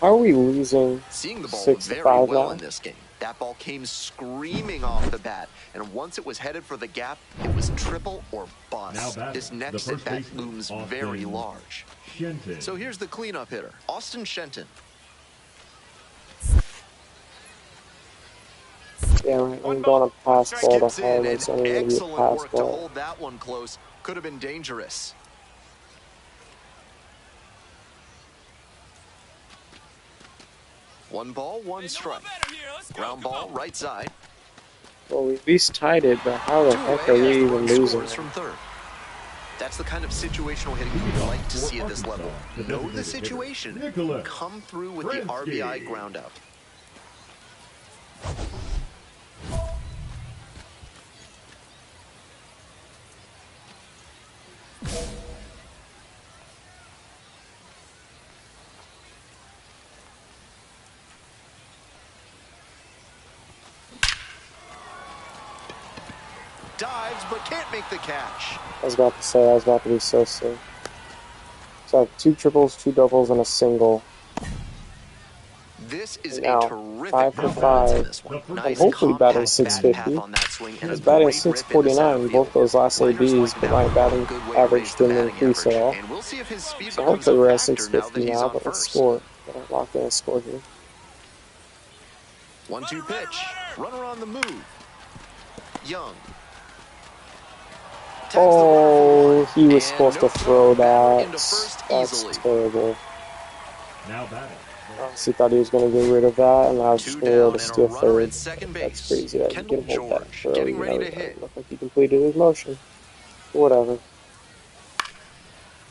How are we losing?
Seeing the ball
6-5
very well
now?
in this game. That ball came screaming off the bat, and once it was headed for the gap, it was triple or bust.
Now batting,
This next
the
at
first
bat
baseman,
looms
Austin
very large.
Shenton.
So here's the cleanup hitter, Austin Shenton.
Yeah, right. I'm going to pass ball to
Skips in, and
Harlan, so I need to be a
excellent
pass
work to
ball.
hold that one close. Could have been dangerous. One ball, one strike. Ground ball, right side.
Well, we at least tied it, but how the
2
heck
away
are we
as the
even
run
losing?
scores from third. That's the kind of situational hitting you like to see at this level. Know the situation. Come through with the RBI ground out. Dives, but can't make the catch.
I was about to say, I was about to be so sick. So I have 2 triples, 2 doubles, and a single.
This is
Now,
a terrific
5 for
performance in
5.
this one.
And
Nice,
hopefully batting
compact bat
650.
path on that swing, and
He's
a
batting
great rip into
649
center
both
field.
those last
Liners
ABs,
like
but
that
my
one,
batting
good way to
average
raise the
didn't
batting
increase at
average.
all.
And we'll see if his speed
So
becomes
hopefully
a
we're at
factor now that
650
he's
now,
on
but let's
first.
score. Gotta lock in a score here.
1-2 pitch. Runner on the move. Young. Tags the runner for
Oh,
one.
he was
And
supposed
no
to throw
batter
that.
into first
That's
easily.
terrible.
Now batting.
I honestly thought he was going to get rid of that, and I was
2
just going to be able
down
to
and a
steal
runner
third.
at second
That's
base.
crazy that
Kendall
he can hold that
George
throw.
getting
You
ready
know,
to
it
hit.
looked like he completed his motion. Whatever.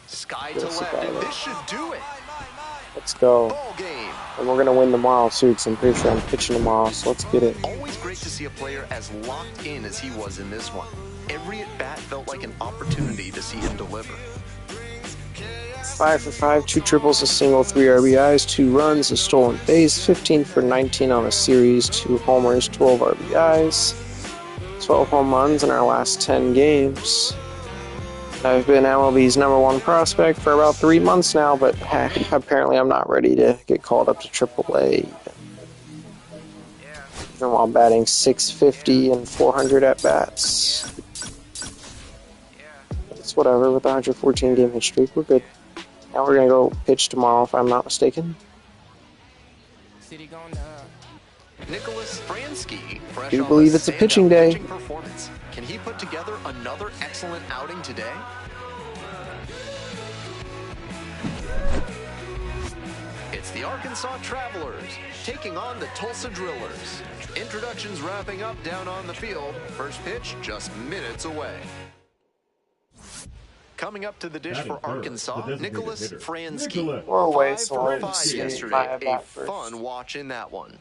Sky to
Yes,
left,
it
and
does.
this should do it.
Let's go.
Ball game.
And we're going to win tomorrow, too, because I'm pretty sure I'm pitching tomorrow, so let's get it.
Always great to see a player as locked in as he was in this one. Every at-bat felt like an opportunity to see him deliver.
5 for 5, 2 triples, a single, 3 RBIs, 2 runs, a stolen base, 15 for 19 on a series, 2 homers, 12 RBIs, 12 home runs in our last 10 games. I've been MLB's #1 prospect for about 3 months now, but apparently I'm not ready to get called up to AAA. Even while batting 650 and 400 at-bats. It's whatever, with a 114 game hit streak, we're good. Now we're gonna go pitch tomorrow, if I'm not mistaken.
City going down.
Nicholas Fransky, fresh
Do you
off
believe
a
it's a
standout
pitching day?
pitching performance. Can he put together another excellent outing today? It's the Arkansas Travelers taking on the Tulsa Drillers. Introductions wrapping up down on the field. First pitch just minutes away. Coming up to the dish for Arkansas, Nicholas Fransky.
We're away,
5
so
for
I'll
5
see
yesterday.
my
A
bat first.
fun watch in that one.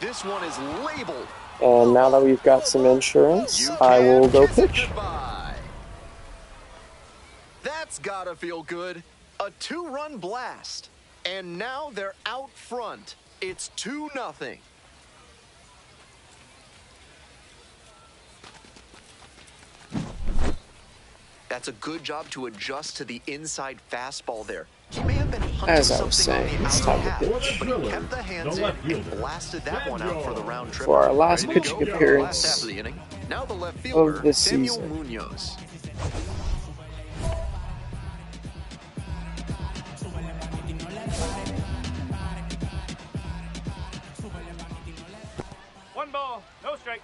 This one is labeled.
And now that we've got some insurance,
You
I
can
will go
kiss it
pitch.
goodbye. That's gotta feel good. A 2-run blast. And now they're out front. It's 2-0. That's a good job to adjust to the inside fastball there. He may have been hunting
As I was
something
saying,
on the
it's
outer
time to
half,
pitch.
but he kept the hands in and blasted that one out for the round trip.
For our last
Ready to
pitching
go for the
appearance
last half of the inning. Now the left fielder,
of this
Samuel
season.
Munoz.
One ball, no strike.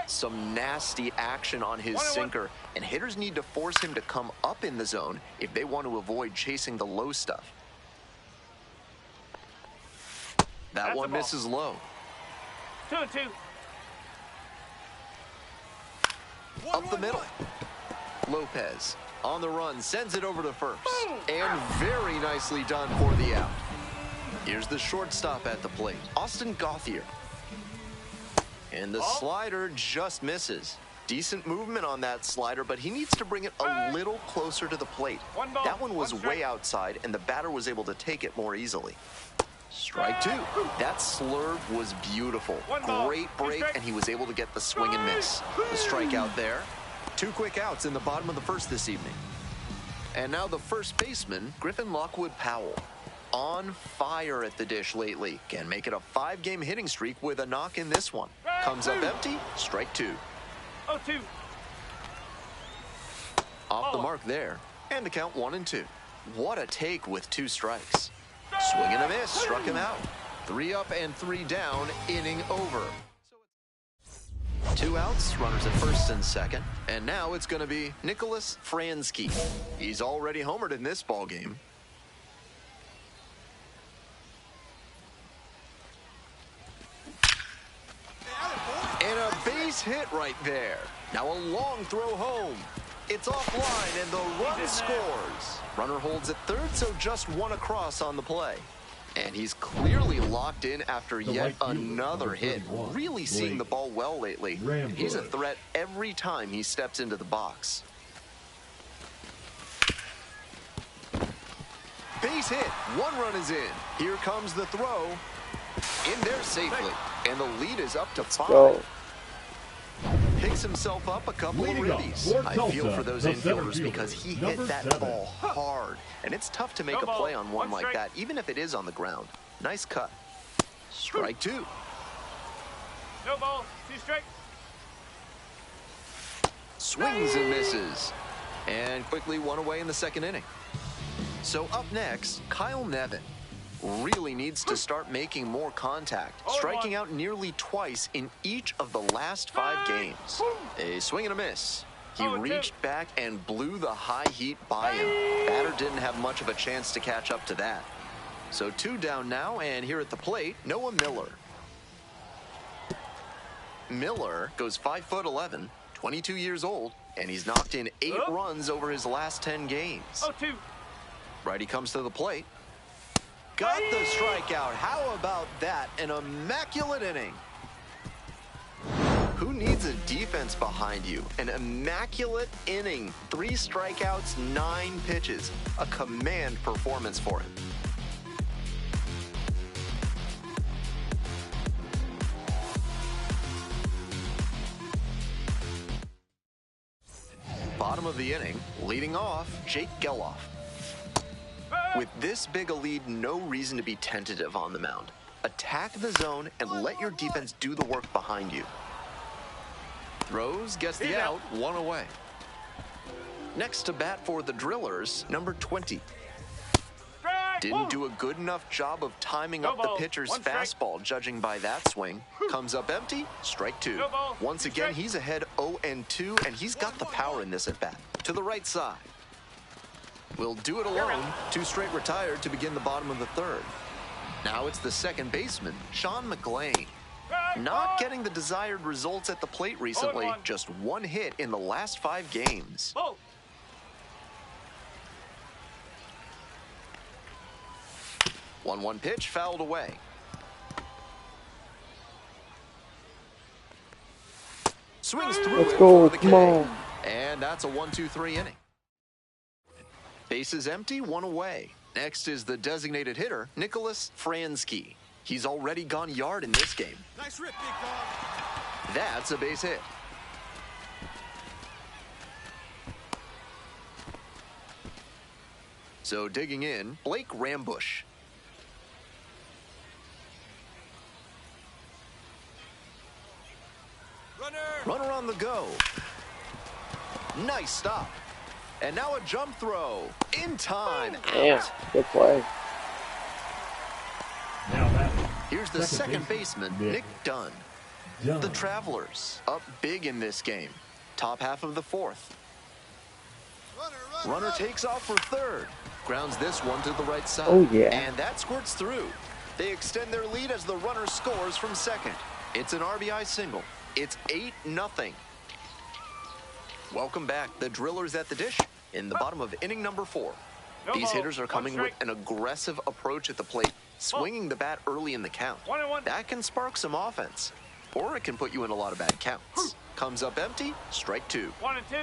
Some nasty action on his sinker, and hitters need to force him to come up in the zone if they want to avoid chasing the low stuff. That one misses low.
2-2.
Up the middle. Lopez on the run, sends it over to first. And very nicely done for the out. Here's the shortstop at the plate, Austin Gauthier. And the slider just misses. Decent movement on that slider, but he needs to bring it a little closer to the plate. That one was way outside, and the batter was able to take it more easily. Strike 2. That slurve was beautiful. Great break, and he was able to get the swing and miss. The strikeout there. 2 quick outs in the bottom of the first this evening. And now the first baseman, Griffin Lockwood Powell. On fire at the dish lately. Can make it a 5-game hitting streak with a knock in this one. Comes up empty, strike 2.
0-2.
Off the mark there. And the count 1-2. What a take with 2 strikes. Swing and a miss, struck him out. 3 up and 3 down, inning over. 2 outs, runners at first and second. And now it's going to be Nicholas Fransky. He's already homered in this ballgame. And a base hit right there. Now a long throw home. It's offline and the run scores. Runner holds at third, so just 1 across on the play. And he's clearly locked in after yet another hit. Really seeing the ball well lately. And he's a threat every time he steps into the box. Base hit. 1 run is in. Here comes the throw. In there safely. And the lead is up to 5.
Go.
Picks himself up a couple of ribbies. I feel for those infielders because he hit that ball hard. And it's tough to make a play on one like that, even if it is on the ground. Nice cut. Strike 2.
No ball, 2 strikes.
Swings and misses. And quickly 1 away in the second inning. So up next, Kyle Nevin. Really needs to start making more contact, striking out nearly twice in each of the last 5 games. A swing and a miss. He reached back and blew the high heat by him. Batter didn't have much of a chance to catch up to that. So 2 down now, and here at the plate, Noah Miller. Miller goes 5'11", 22 years old, and he's knocked in 8 runs over his last 10 games.
0-2.
Righty comes to the plate. Got the strikeout. How about that? An immaculate inning. Who needs a defense behind you? An immaculate inning. 3 strikeouts, 9 pitches. A command performance for him. Bottom of the inning, leading off, Jake Geloff. With this big a lead, no reason to be tentative on the mound. Attack the zone and let your defense do the work behind you. Throws, gets the out, 1 away. Next to bat for the Drillers, number 20.
Strike.
Didn't
Woo.
do a good enough job of timing
No
up the
ball.
pitcher's
One strike.
fastball, judging by that swing. Comes up empty, strike 2.
No ball.
Once
Two
again,
strike.
he's ahead 0-2, and he's got the power in this at-bat. To the right side. Will do it alone. 2 straight retired to begin the bottom of the 3rd. Now it's the second baseman, Sean McLean.
Strike.
Not
Ball.
getting the desired results at the plate recently.
0-1.
Just 1 hit in the last 5 games.
Ball.
1-1 pitch fouled away. Swings through
Let's
it
go,
for the
come
K.
on.
And that's a 1-2-3 inning. Bases empty, 1 away. Next is the designated hitter, Nicholas Fransky. He's already gone yard in this game.
Nice rip, big dog.
That's a base hit. So digging in, Blake Rambush. Runner on the go. Nice stop. And now a jump throw. In time.
Damn, good play.
Now that
Here's the second baseman, Nick Dunn.
Dunn.
The Travelers up big in this game. Top half of the 4th. Runner takes off for 3rd. Grounds this one to the right side.
Oh, yeah.
And that squirts through. They extend their lead as the runner scores from 2nd. It's an RBI single. It's 8-0. Welcome back. The Drillers at the dish in the bottom of inning number 4.
No
These
ball.
hitters are
1
coming with
strike.
an aggressive approach at the plate, swinging the bat early in the count.
1-1.
That can spark some offense, or it can put you in a lot of bad counts. Comes up empty, strike 2.
1 and 2.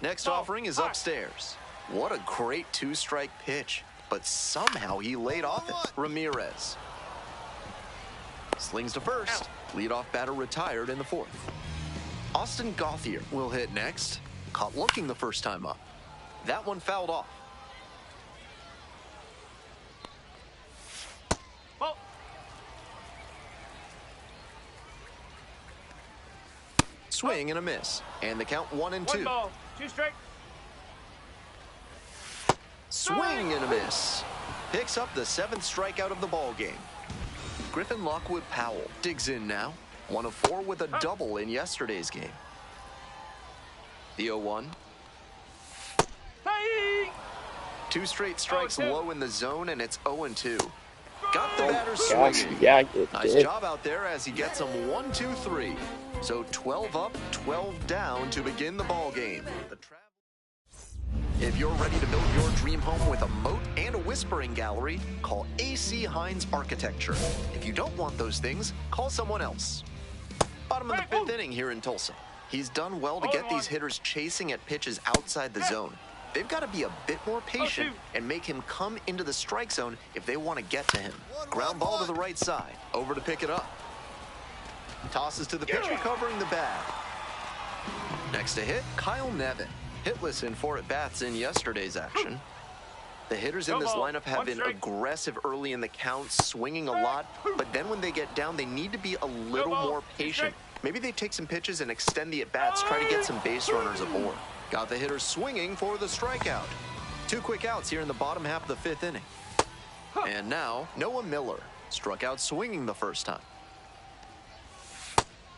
Next
Ball.
offering is
High.
upstairs. What a great 2-strike pitch, but somehow he laid off it. Ramirez slings to first. Leadoff batter retired in the 4th. Austin Gauthier will hit next. Caught looking the first time up. That one fouled off.
Ball.
Swing and a miss. And the count 1-2.
1 ball. 2 strike.
Swing and a miss. Picks up the 7th strikeout of the ball game. Griffin Lockwood Powell digs in now. 1 of 4 with a double in yesterday's game. The 0-1.
Hey.
2 straight strikes
0-2.
low in the zone, and it's 0-2. Got the
Oh,
batter
gosh,
swinging.
yeah, it
Nice
did.
job out there as he gets them 1-2-3. So 12 up, 12 down to begin the ball game. If you're ready to build your dream home with a moat and a whispering gallery, call AC Hines Architecture. If you don't want those things, call someone else. Bottom of the 5th inning here in Tulsa. He's done well to get these hitters chasing at pitches outside the zone. They've got to be a bit more patient and make him come into the strike zone if they want to get to him. Ground ball to the right side. Over to pick it up. Tosses to the pitcher covering the bag. Next to hit, Kyle Nevin. Hitless in 4 at-bats in yesterday's action. The hitters in this lineup have been aggressive early in the count, swinging a lot, but then when they get down, they need to be a little more patient. Maybe they take some pitches and extend the at-bats, try to get some base runners aboard. Got the hitters swinging for the strikeout. 2 quick outs here in the bottom half of the 5th inning. And now, Noah Miller struck out swinging the first time.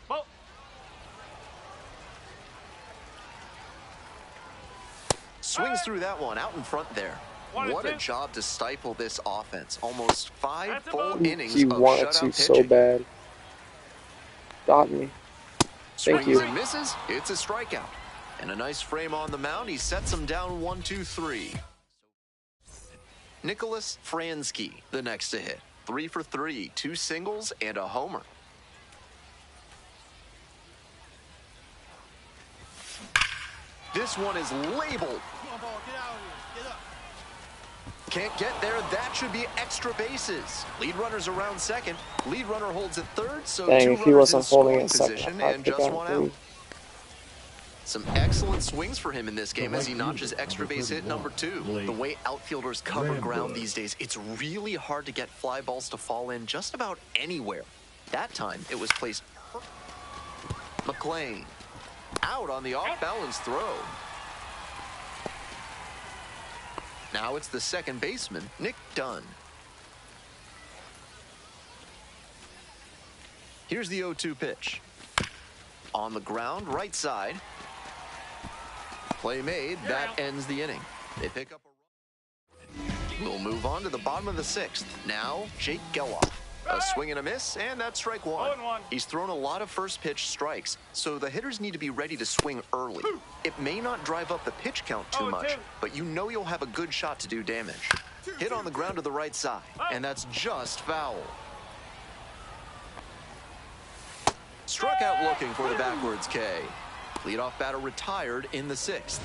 Ball.
Swings through that one out in front there.
1 and
What a
2.
job to stifle this offense. Almost 5
That's a
full
ball.
innings
He
of
wanted
shutout
to
pitching.
so bad. Got me. Thank
Swings
you.
and misses. It's a strikeout. And a nice frame on the mound. He sets him down 1-2-3. Nicholas Fransky, the next to hit. 3 for 3, 2 singles and a homer. This one is labeled.
Come on, ball. Get out of here. Get up.
Can't get there. That should be extra bases. Lead runner's around second. Lead runner holds at third, so
Dang,
2
if he
runners in
wasn't holding
scoring
at second,
position
I'd
and
pick
just
out
1
three.
out. Some excellent swings for him in this game as he notches extra base hit number 2. The way outfielders cover ground these days, it's really hard to get fly balls to fall in just about anywhere. That time, it was placed perfect. McLean Out on the off-balance throw. Now it's the second baseman, Nick Dunn. Here's the 0-2 pitch. On the ground, right side. Play made, that ends the inning. They pick up a run. We'll move on to the bottom of the 6th. Now, Jake Geloff. A swing and a miss, and that's strike one. He's thrown a lot of first pitch strikes, so the hitters need to be ready to swing early. It may not drive up the pitch count too much, but you know you'll have a good shot to do damage. Hit on the ground to the right side, and that's just foul. Struck out looking for the backwards K. Leadoff batter retired in the 6th.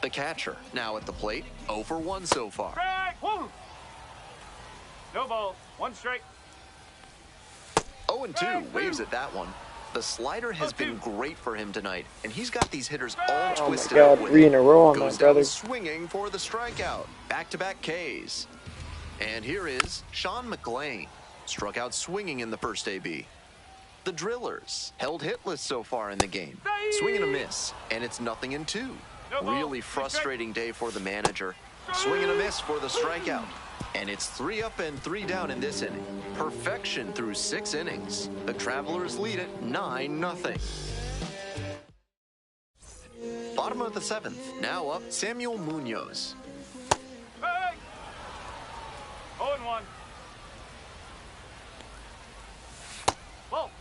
The catcher now at the plate, 0 for 1 so far.
No ball, 1 strike.
0-2, waves at that one. The slider has been great for him tonight, and he's got these hitters all twisted
God,
up with
3
it.
in a row on
Goes
that,
down
brother.
swinging for the strikeout. Back-to-back Ks. And here is Sean McLean. Struck out swinging in the first AB. The Drillers held hitless so far in the game. Swing and a miss, and it's 0-2. Really frustrating day for the manager. Swing and a miss for the strikeout. And it's 3 up and 3 down in this inning. Perfection through 6 innings. The Travelers lead it 9-0. Bottom of the 7th. Now up, Samuel Munoz.
0-1. Ball.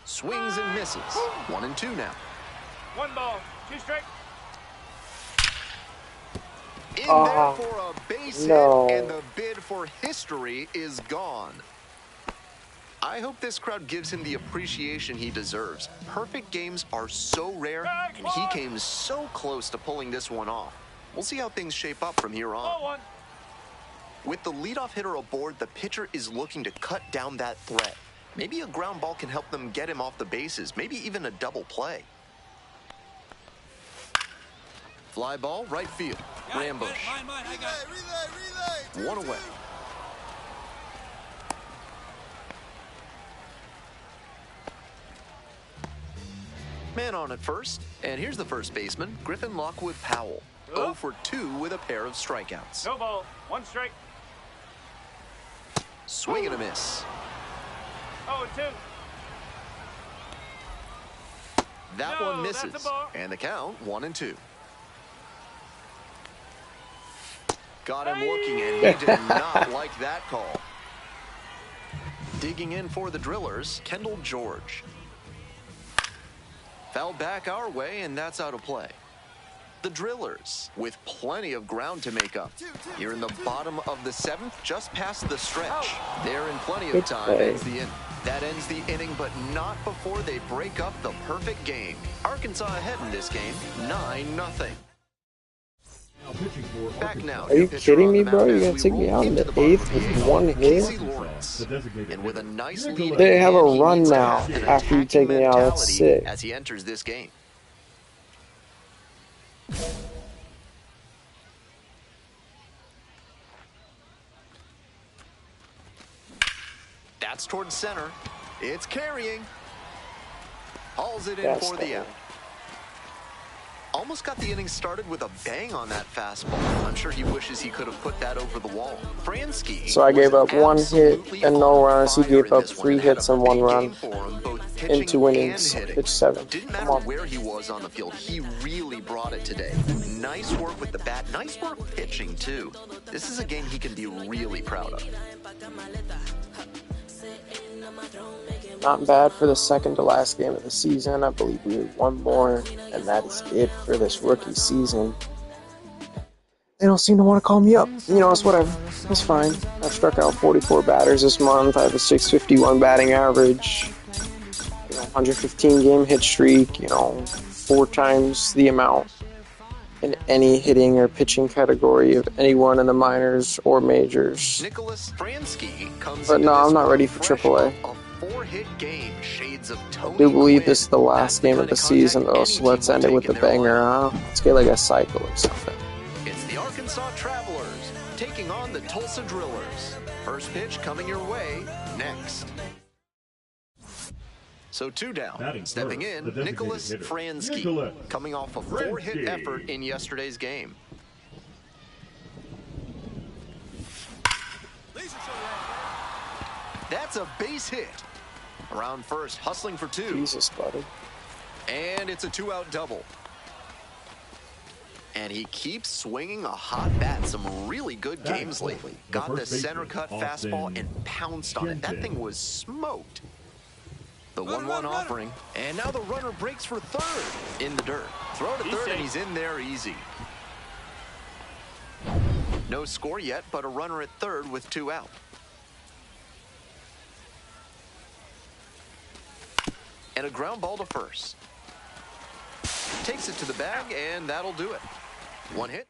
Swings and misses. 1-2 now.
1 ball, 2 strike.
In there for a base hit, and the bid for history is gone. I hope this crowd gives him the appreciation he deserves. Perfect games are so rare, and he came so close to pulling this one off. We'll see how things shape up from here on. With the leadoff hitter aboard, the pitcher is looking to cut down that threat. Maybe a ground ball can help them get him off the bases, maybe even a double play. Fly ball, right field. Rambush.
Relay.
1 away. Man on at first, and here's the first baseman, Griffin Lockwood Powell. 0 for 2 with a pair of strikeouts.
No ball, 1 strike.
Swing and a miss.
0-2.
That
No,
one
that's
misses,
a ball.
and the count 1-2. Got him looking, and he did not like that call. Digging in for the Drillers, Kendall George. Foul back our way, and that's out of play. The Drillers, with plenty of ground to make up. Here in the bottom of the 7th, just past the stretch. They're in plenty of time, ends the inning. That ends the inning, but not before they break up the perfect game. Arkansas ahead in this game, 9-0. Back now.
Are you kidding me, bro? You're gonna take me out in the 8th with 1 hit?
And with a nice lead,
They have a run now after you take me out. That's sick.
as he enters this game. That's towards center. It's carrying. Hauls it in for the out. Almost got the inning started with a bang on that fastball. I'm sure he wishes he could have put that over the wall. Fransky.
So I gave up 1 hit and no runs. He gave up 3 hits and 1 run in 2 innings. Pitch 7.
Didn't matter where he was on the field. He really brought it today. Nice work with the bat. Nice work pitching, too. This is a game he can be really proud of.
Not bad for the second to last game of the season. I believe we have 1 more, and that is it for this rookie season. They don't seem to want to call me up. You know, it's whatever. It's fine. I've struck out 44 batters this month. I have a 651 batting average. 115 game hit streak. 4 times the amount in any hitting or pitching category of anyone in the minors or majors.
Nicholas Fransky comes
But no, I'm not ready for AAA.
A 4-hit game, shades of Tony
I do believe
Gwynn.
this is the last game of the season, though, so let's end it with a banger, huh? Let's get like a cycle or something.
It's the Arkansas Travelers taking on the Tulsa Drillers. First pitch coming your way next. So 2 down.
Batting
Stepping
first,
in,
the designated
Nicholas
hitter,
Fransky,
Nicholas
coming off a 4-hit
Fransky.
effort in yesterday's game. That's a base hit. Around first, hustling for 2.
Jesus, buddy.
And it's a 2-out double. And he keeps swinging a hot bat. Some really good games lately. Got the center cut fastball and pounced on it. That thing was smoked. The 1-1 offering. And now the runner breaks for third in the dirt. Throw to third, and he's in there easy. No score yet, but a runner at third with 2 out. And a ground ball to first. Takes it to the bag, and that'll do it. 1 hit.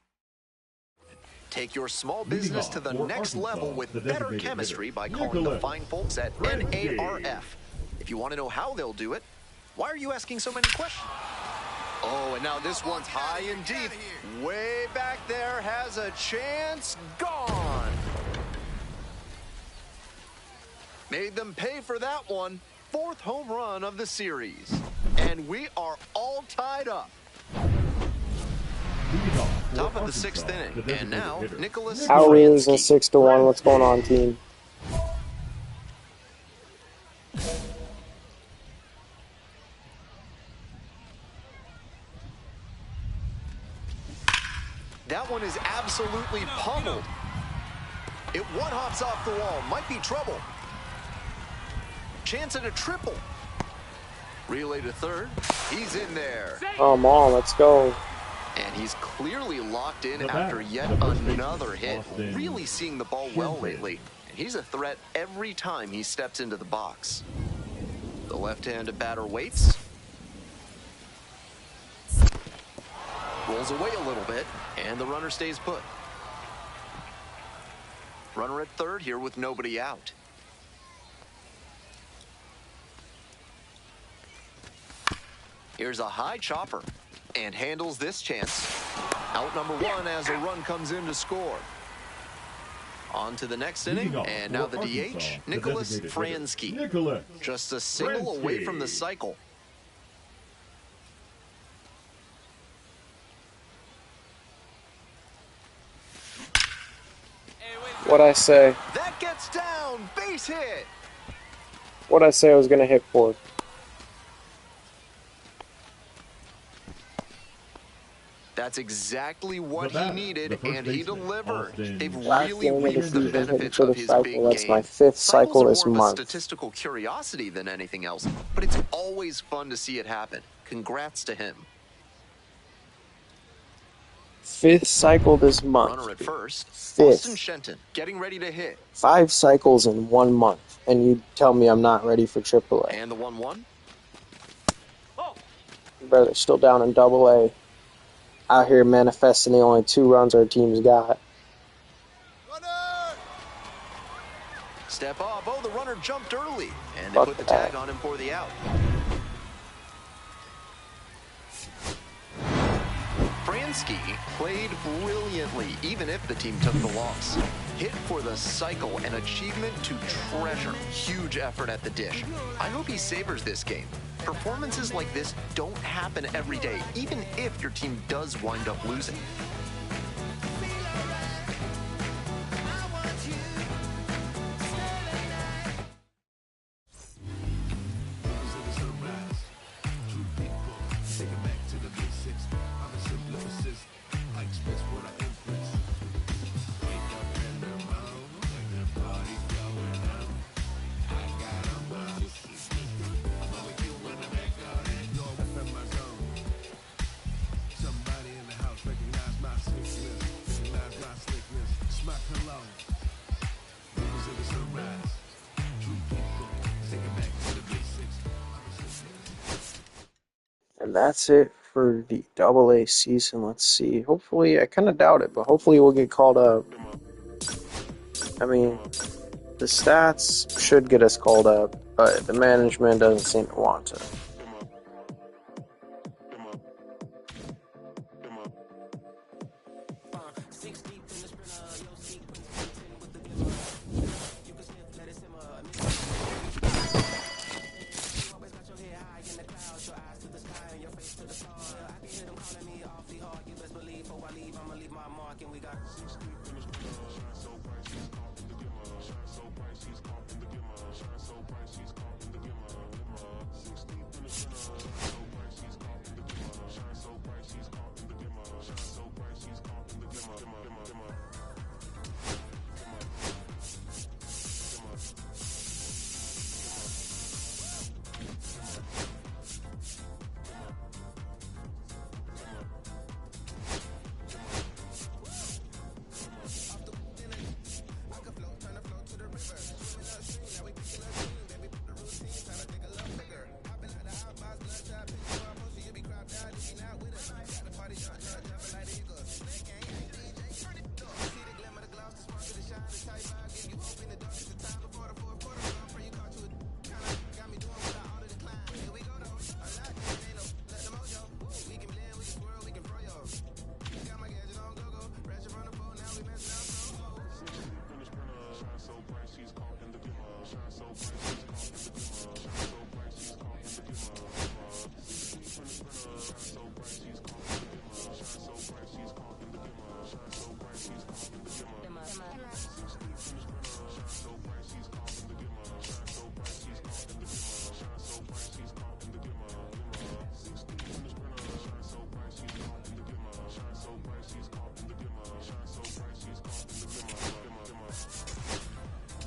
Take your small business to the next level with better chemistry by calling the fine folks at NARF. If you want to know how they'll do it, why are you asking so many questions? Oh, and now this one's high and deep. Way back there, has a chance. Gone. Made them pay for that one. 4th home run of the series. And we are all tied up. Top of the 6th inning. And now, Nicholas
How are we
Fransky.
losing 6-1? What's going on, team?
That one is absolutely pummeled. It one-hops off the wall. Might be trouble. Chance at a triple. Relay to third. He's in there.
Come on, let's go.
And he's clearly locked in after yet another hit. Really seeing the ball well lately. And he's a threat every time he steps into the box. The left-handed batter waits. Rolls away a little bit, and the runner stays put. Runner at third here with nobody out. Here's a high chopper, and handles this chance. Out number 1 as a run comes in to score. On to the next inning, and now the DH, Nicholas Fransky. Just a single away from the cycle.
What'd I say?
That gets down, base hit.
What'd I say I was going to hit for?
That's exactly what he needed, and he delivered. They've
Last
really
game of the
reaped the
season, hitting
benefits
for the
of his
cycle.
big
That's
game.
my 5th cycle this
Cycles are more of a
month.
statistical curiosity than anything else, but it's always fun to see it happen. Congrats to him.
5th cycle this month.
Runner at first,
5th.
Austin Shenton getting ready to hit.
5 cycles in 1 month, and you tell me I'm not ready for AAA.
And the 1-1.
Brother, still down in AA. Out here manifesting the only 2 runs our team's got.
Step off. Oh, the runner jumped early, and they
Fuck
put the
that.
tag on him for the out. Fransky played brilliantly, even if the team took the loss. Hit for the cycle, an achievement to treasure. Huge effort at the dish. I hope he savors this game. Performances like this don't happen every day, even if your team does wind up losing.
And that's it for the AA season. Let's see. Hopefully, I kind of doubt it, but hopefully we'll get called up. I mean, the stats should get us called up, but the management doesn't seem to want to.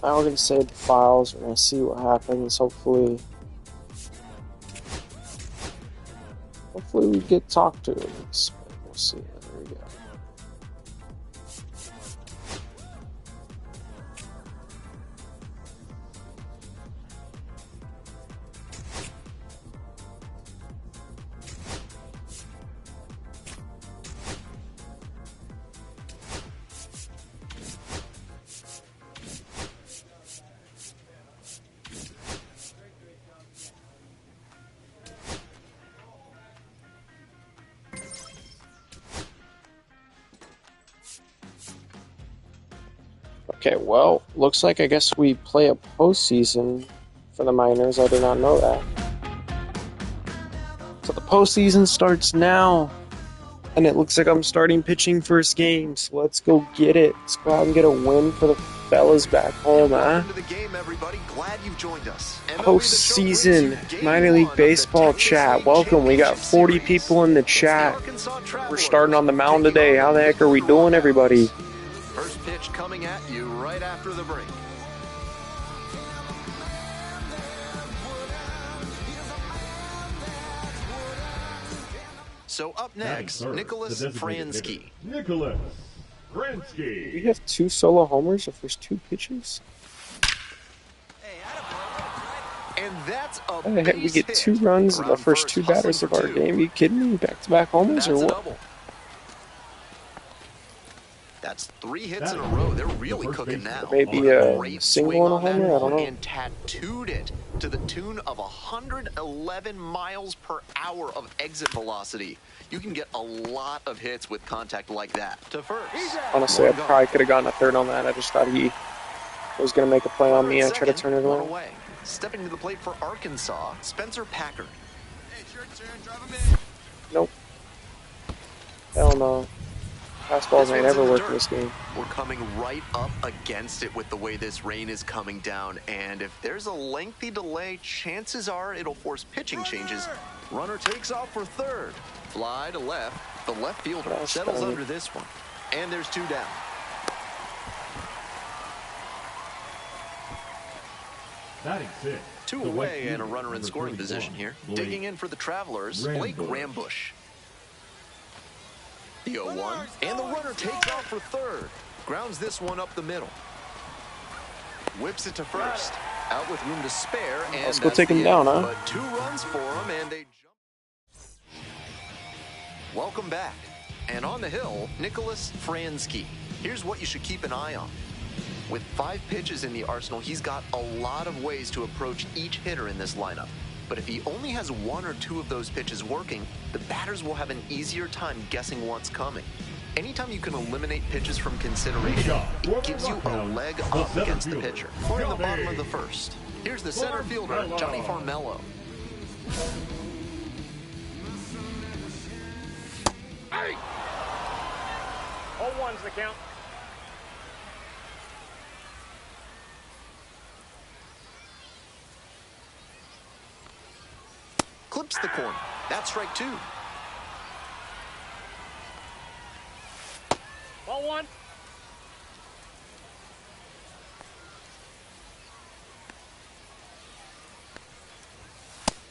Now we're gonna save the files. We're gonna see what happens. Hopefully we get talked to at least. But we'll see. There we go. Okay, well, looks like I guess we play a postseason for the minors. I did not know that. So the postseason starts now, and it looks like I'm starting pitching first game. So let's go get it. Let's go out and get a win for the fellas back home, huh?
Welcome to the game, everybody. Glad you've joined us.
Postseason Minor League Baseball chat. Welcome. We got 40 people in the chat. We're starting on the mound today. How the heck are we doing, everybody?
First pitch coming at you right after the break. So up next, Nicholas Fransky.
Nicholas Fransky.
We have 2 solo homers the first 2 pitches.
And that's a
How the heck we get 2 runs in the first 2 batters of our game? Are you kidding me? Back-to-back homers or what?
That's 3 hits in a row. They're really cooking now.
Maybe a single and a homer? I don't know.
And tattooed it to the tune of 111 miles per hour of exit velocity. You can get a lot of hits with contact like that. To first.
Honestly, I probably could have gotten a third on that. I just thought he was going to make a play on me. I tried to turn it away.
Stepping to the plate for Arkansas, Spencer Packard.
Hey, it's your turn. Drive him in.
Nope. Hell no. Fastballs ain't ever worked in this game.
We're coming right up against it with the way this rain is coming down, and if there's a lengthy delay, chances are it'll force pitching changes. Runner takes off for third. Fly to left. The left fielder settles under this one. And there's 2 down.
Batting 6.
2 away and a runner in scoring position here. Digging in for the Travelers, Blake Rambush. The 0-1, and the runner takes off for third. Grounds this one up the middle. Whips it to first. Out with room to spare, and
let's go take him down, huh?
But 2 runs for him, and they jump. Welcome back. And on the hill, Nicholas Fransky. Here's what you should keep an eye on. With 5 pitches in the arsenal, he's got a lot of ways to approach each hitter in this lineup. But if he only has 1 or 2 of those pitches working, the batters will have an easier time guessing what's coming. Anytime you can eliminate pitches from consideration, it gives you a leg up against the pitcher. We're in the bottom of the first. Here's the center fielder, Johnny Farmello.
Hey! 0-1's the count.
Clips the corner. That's strike 2.
Ball 1.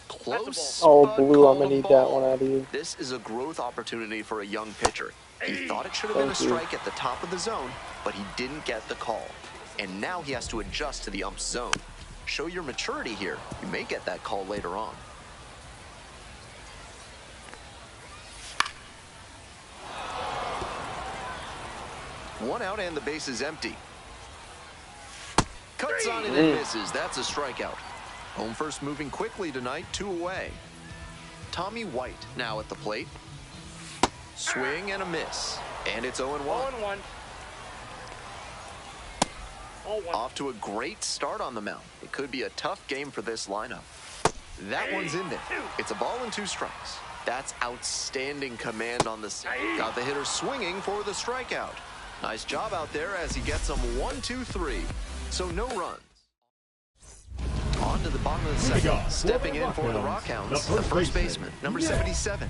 Close.
Oh, Blue, I'm going to need that one out of you.
This is a growth opportunity for a young pitcher. He thought it should have been a strike at the top of the zone, but he didn't get the call. And now he has to adjust to the ump's zone. Show your maturity here. You may get that call later on. One out and the base is empty. Cuts on it and misses. That's a strikeout. Home first moving quickly tonight, 2 away. Tommy White now at the plate. Swing and a miss. And it's 0-1.
0-1. 0-1.
Off to a great start on the mound. It could be a tough game for this lineup. That one's in there. It's a ball and 2 strikes. That's outstanding command on the side. Got the hitter swinging for the strikeout. Nice job out there as he gets them 1, 2, 3. So no runs. On to the bottom of the second. Stepping in for the Rockhounds, the first baseman, number 77.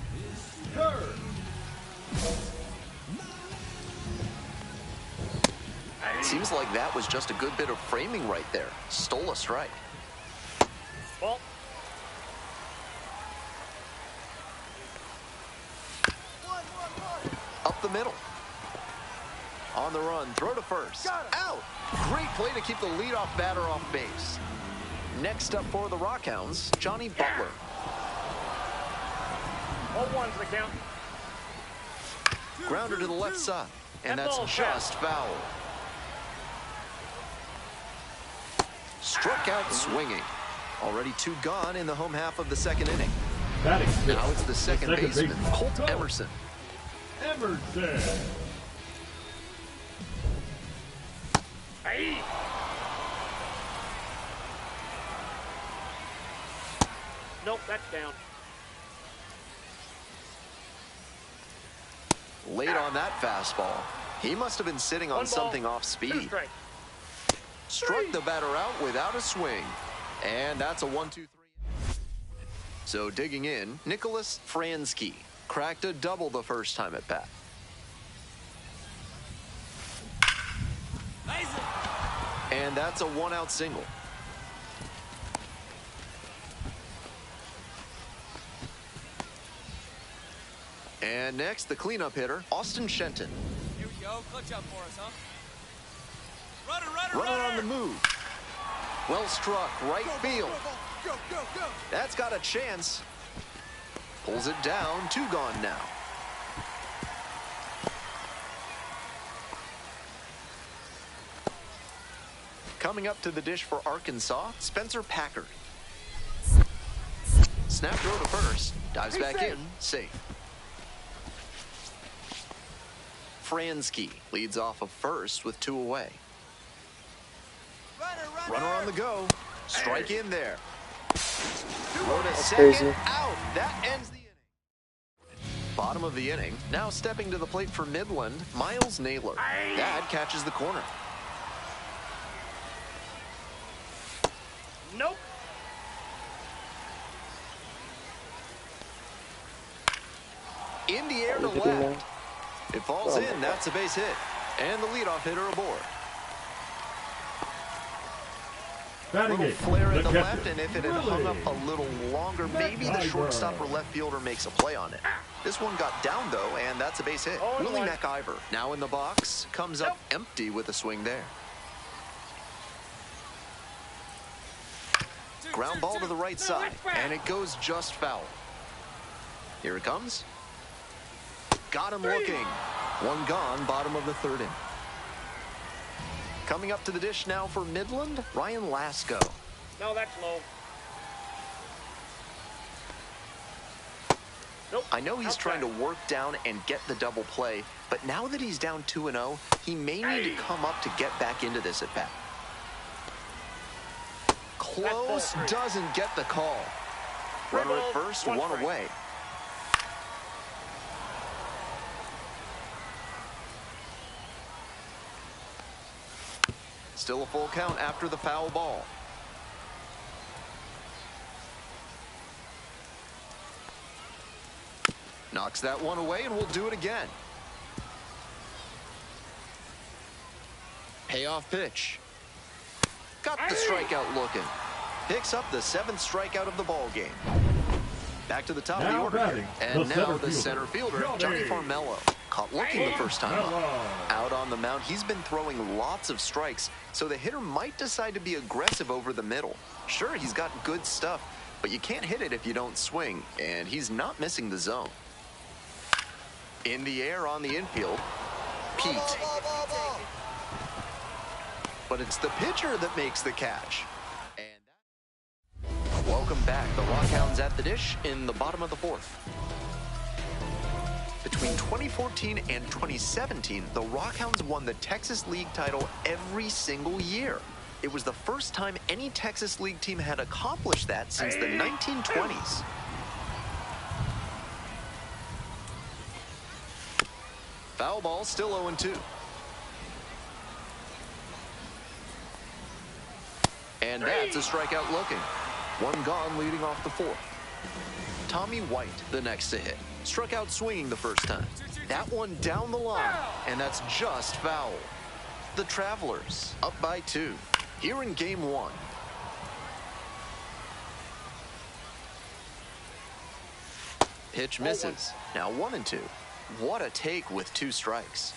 Seems like that was just a good bit of framing right there. Stole a strike.
Ball.
Up the middle. On the run, throw to first. Out! Great play to keep the leadoff batter off base. Next up for the Rockhounds, Johnny Butler.
0-1's the count.
Grounder to the left side, and
That
that's
ball's
just foul. Struck out swinging. Already 2 gone in the home half of the second inning.
Batting
Now
sixth,
it's the second baseman, Colt
Go.
Emerson.
Emerson.
Hey. Nope, that's down.
Late on that fastball. He must have been sitting on
1 ball,
something off
2
speed.
strikes.
Struck the batter out without a swing. And that's a 1-2-3. So digging in, Nicholas Fransky cracked a double the first time at bat. And that's a 1-out single. And next, the cleanup hitter, Austin Shenton.
Here we go. Clutch up for us, huh?
Runner on the move. Well struck, right field.
Go.
That's got a chance. Pulls it down, 2 gone now. Coming up to the dish for Arkansas, Spencer Packard. Snap throw to first. Dives back in. Safe. Fransky leads off of first with 2 away. Runner on the go. Strike in there. Throw to second.
crazy.
Out. That ends the inning. Bottom of the inning. Now stepping to the plate for Midland, Miles Naylor. That catches the corner.
Nope.
In the air to
Get in there.
left. It falls in. That's a base hit. And the leadoff hitter aboard.
Batting
Little
eighth,
flare
the
in the
catcher,
left, and if it had hung up a little longer, maybe the shortstop or left fielder makes a play on it. This one got down, though, and that's a base hit. Willie McIver now in the box, comes up empty with a swing there. Ground ball to the right side, and it goes just foul. Here it comes. Got him looking. 1 gone, bottom of the 3rd inning. Coming up to the dish now for Midland, Ryan Lasko.
No, that's low. Nope.
I know he's trying to work down and get the double play, but now that he's down 2-0, he may need to come up to get back into this at bat. Close, doesn't get the call. Runner at first, 1 away. Still a full count after the foul ball. Knocks that one away, and we'll do it again. Payoff pitch. Got the strikeout looking. Picks up the 7th strikeout of the ball game. Back to the top of the order here. And now the center fielder, Johnny Farmello. Caught looking the first time up. Out on the mound, he's been throwing lots of strikes, so the hitter might decide to be aggressive over the middle. Sure, he's got good stuff, but you can't hit it if you don't swing, and he's not missing the zone. In the air on the infield, Pete. But it's the pitcher that makes the catch. And welcome back. The Rockhounds at the dish in the bottom of the 4th. Between 2014 and 2017, the Rockhounds won the Texas League title every single year. It was the first time any Texas League team had accomplished that since the 1920s. Foul ball, still 0-2. And that's a strikeout looking. 1 gone leading off the 4th. Tommy White, the next to hit. Struck out swinging the first time. That one down the line, and that's just foul. The Travelers up by 2 here in game 1. Pitch misses. Now 1-2. What a take with 2 strikes.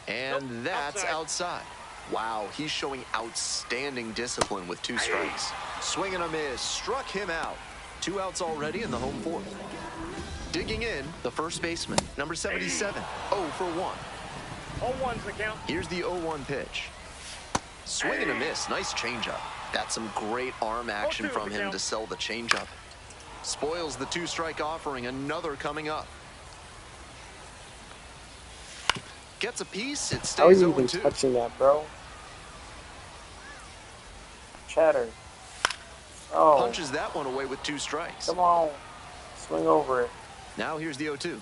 And that's outside. Wow, he's showing outstanding discipline with 2 strikes. Swing and a miss. Struck him out. 2 outs already in the home 4th. Digging in, the first baseman, number 77. 0 for 1.
0-1's the count.
Here's the 0-1 pitch. Swing and a miss. Nice changeup. That's some great arm action from him to sell the changeup. Spoils the 2-strike offering. Another coming up. Gets a piece. It stays 0-2.
How are you even touching that, bro? Chatter. Oh.
Punches that one away with 2 strikes.
Come on. Swing over it.
Now here's the 0-2.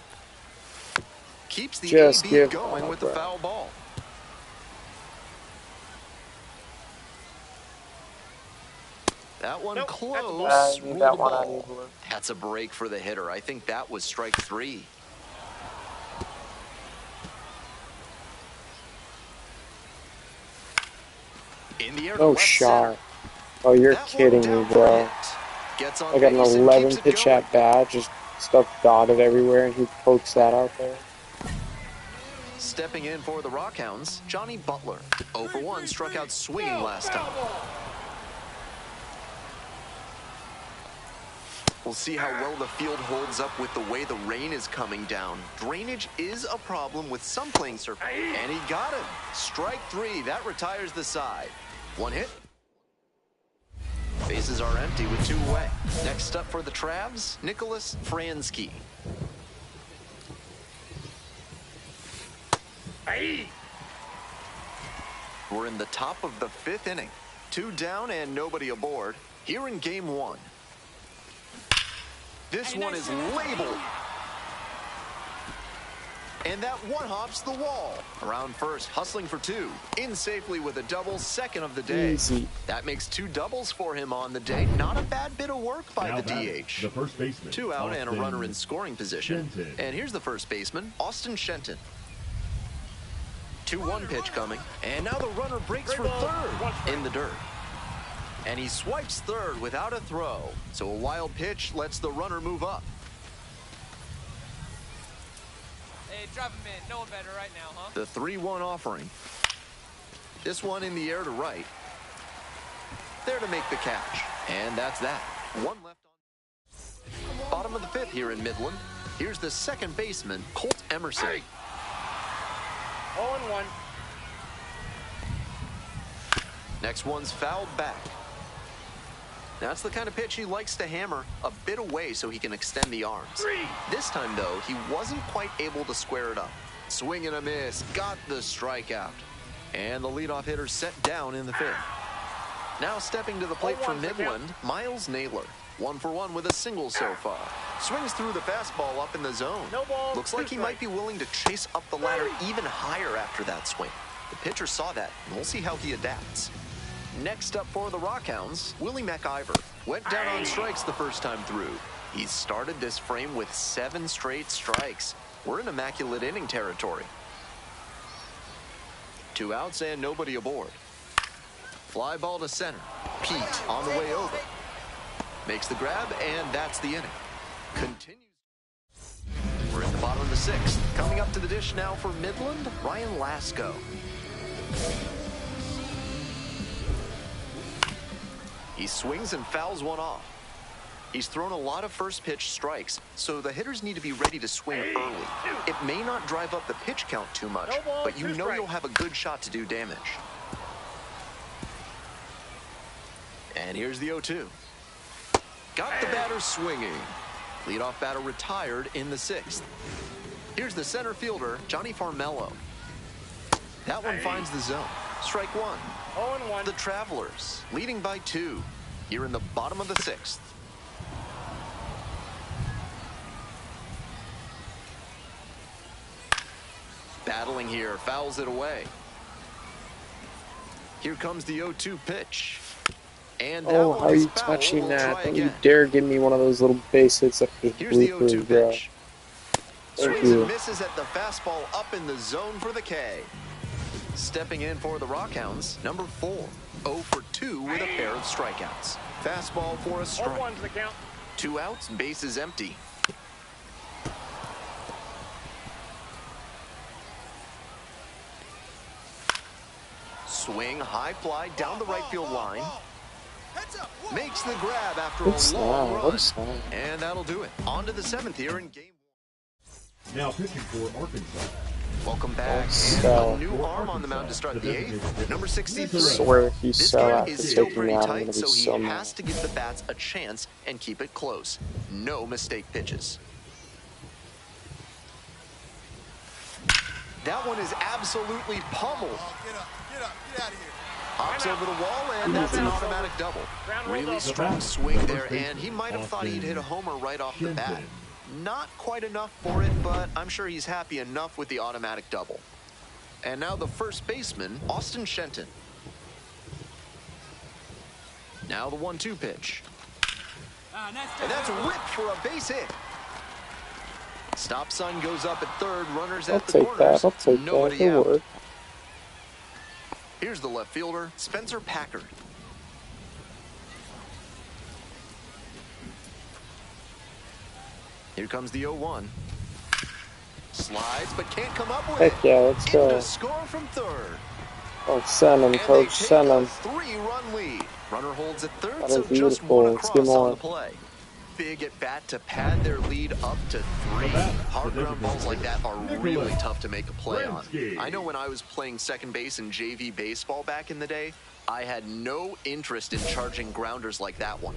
Keeps the
Just
AB going with the foul ball. That one close.
I need that one on Eagler.
That's a break for the hitter. I think that was strike 3. In the air
No shot. Oh, you're kidding me, bro. I got an 11 pitch at bat, just stuff dotted everywhere, and he pokes that out there.
Stepping in for the Rockhounds, Johnny Butler. 0 for 1, struck out swinging last time. We'll see how well the field holds up with the way the rain is coming down. Drainage is a problem with some playing surface. And he got him. Strike 3. That retires the side. 1 hit. Bases are empty with 2 away. Next up for the Travs, Nicholas Fransky. We're in the top of the 5th inning. 2 down and nobody aboard. Here in game 1. This one is labeled. And that one hops the wall. Around first, hustling for 2. In safely with a double, second of the day.
Easy.
That makes 2 doubles for him on the day. Not a bad bit of work by
Now
the DH.
The first baseman.
2 out and a
Austin
runner in scoring position.
Shenton.
And here's the first baseman, Austin Shenton. 2-1 pitch coming. And now the runner breaks for third in the dirt. And he swipes third without a throw. So a wild pitch lets the runner move up.
Hey, drop him in. No one better right now, huh?
The 3-1 offering. This one in the air to right. There to make the catch. And that's that. 1 left on. Bottom of the 5th here in Midland. Here's the second baseman, Colt Emerson.
0-1.
Next one's fouled back. That's the kind of pitch he likes to hammer a bit away so he can extend the arms. This time, though, he wasn't quite able to square it up. Swing and a miss. Got the strikeout. And the leadoff hitter set down in the 5th. Now stepping to the plate for Midland, Miles Naylor. 1 for 1 with a single so far. Swings through the fastball up in the zone. Looks like he might be willing to chase up the ladder even higher after that swing. The pitcher saw that, and we'll see how he adapts. Next up for the Rockhounds, Willie McIver. Went down on strikes the first time through. He's started this frame with 7 straight strikes. We're in immaculate inning territory. 2 outs and nobody aboard. Fly ball to center. Pete on the way over. Makes the grab, and that's the inning. Continues. We're at the bottom of the 6th. Coming up to the dish now for Midland, Ryan Lasko. He swings and fouls one off. He's thrown a lot of first pitch strikes, so the hitters need to be ready to swing early. It may not drive up the pitch count too much, but you know you'll have a good shot to do damage. And here's the 0-2. Got the batter swinging. Leadoff batter retired in the 6th. Here's the center fielder, Johnny Farmello. That one finds the zone. Strike 1.
0-1.
The Travelers leading by 2 here in the bottom of the 6th. Battling here, fouls it away. Here comes the 0-2 pitch. And that
Oh, how are you touching that? Don't you dare give me one of those little base hits up the
Here's the
bloopers,
0-2
bro.
pitch.
Thank
Swings
you.
and misses at the fastball up in the zone for the K. Stepping in for the Rockhounds, number 4. 0 for 2 with a pair of strikeouts. Fastball for a strike.
0-1's the count.
2 outs, bases empty. Swing, high fly down the right field line. Makes the grab after a long run. And that'll do it. On to the 7th here in game 1.
Now pitching for Arkansas.
Welcome back. And a new arm on the mound to start the 8th. Number 63.
Swear if you
This
sell
game
after
is still
taking
pretty
me out, I'm
tight,
gonna be
so he
so
has
mad.
to give the bats a chance and keep it close. No mistake pitches. That one is absolutely pummeled.
Get out of here.
Hops over the wall, and that's an automatic double. Really strong swing there, and he might have thought he'd hit a homer right off the bat. Not quite enough for it, but I'm sure he's happy enough with the automatic double. And now the first baseman, Austin Shenton. Now the 1-2 pitch. And that's ripped for a base hit. Stop sign goes up at third, runners
I'll
at the
take
corners.
that. I'll take
Nobody
that. It'll
out.
work.
Here's the left fielder, Spencer Packard. Here comes the 0-1. Slides, but can't come up with it.
Heck yeah, let's go.
In to score from third.
Oh, send him,
And
coach,
they take
send
a
him.
3-run lead. Runner holds at third,
That
so
is
just
beautiful.
one
Let's
across
get more.
on the play. Big at bat to pad their lead up to 3. Hard ground balls like that are really tough to make a play on. I know when I was playing second base in JV baseball back in the day, I had no interest in charging grounders like that one.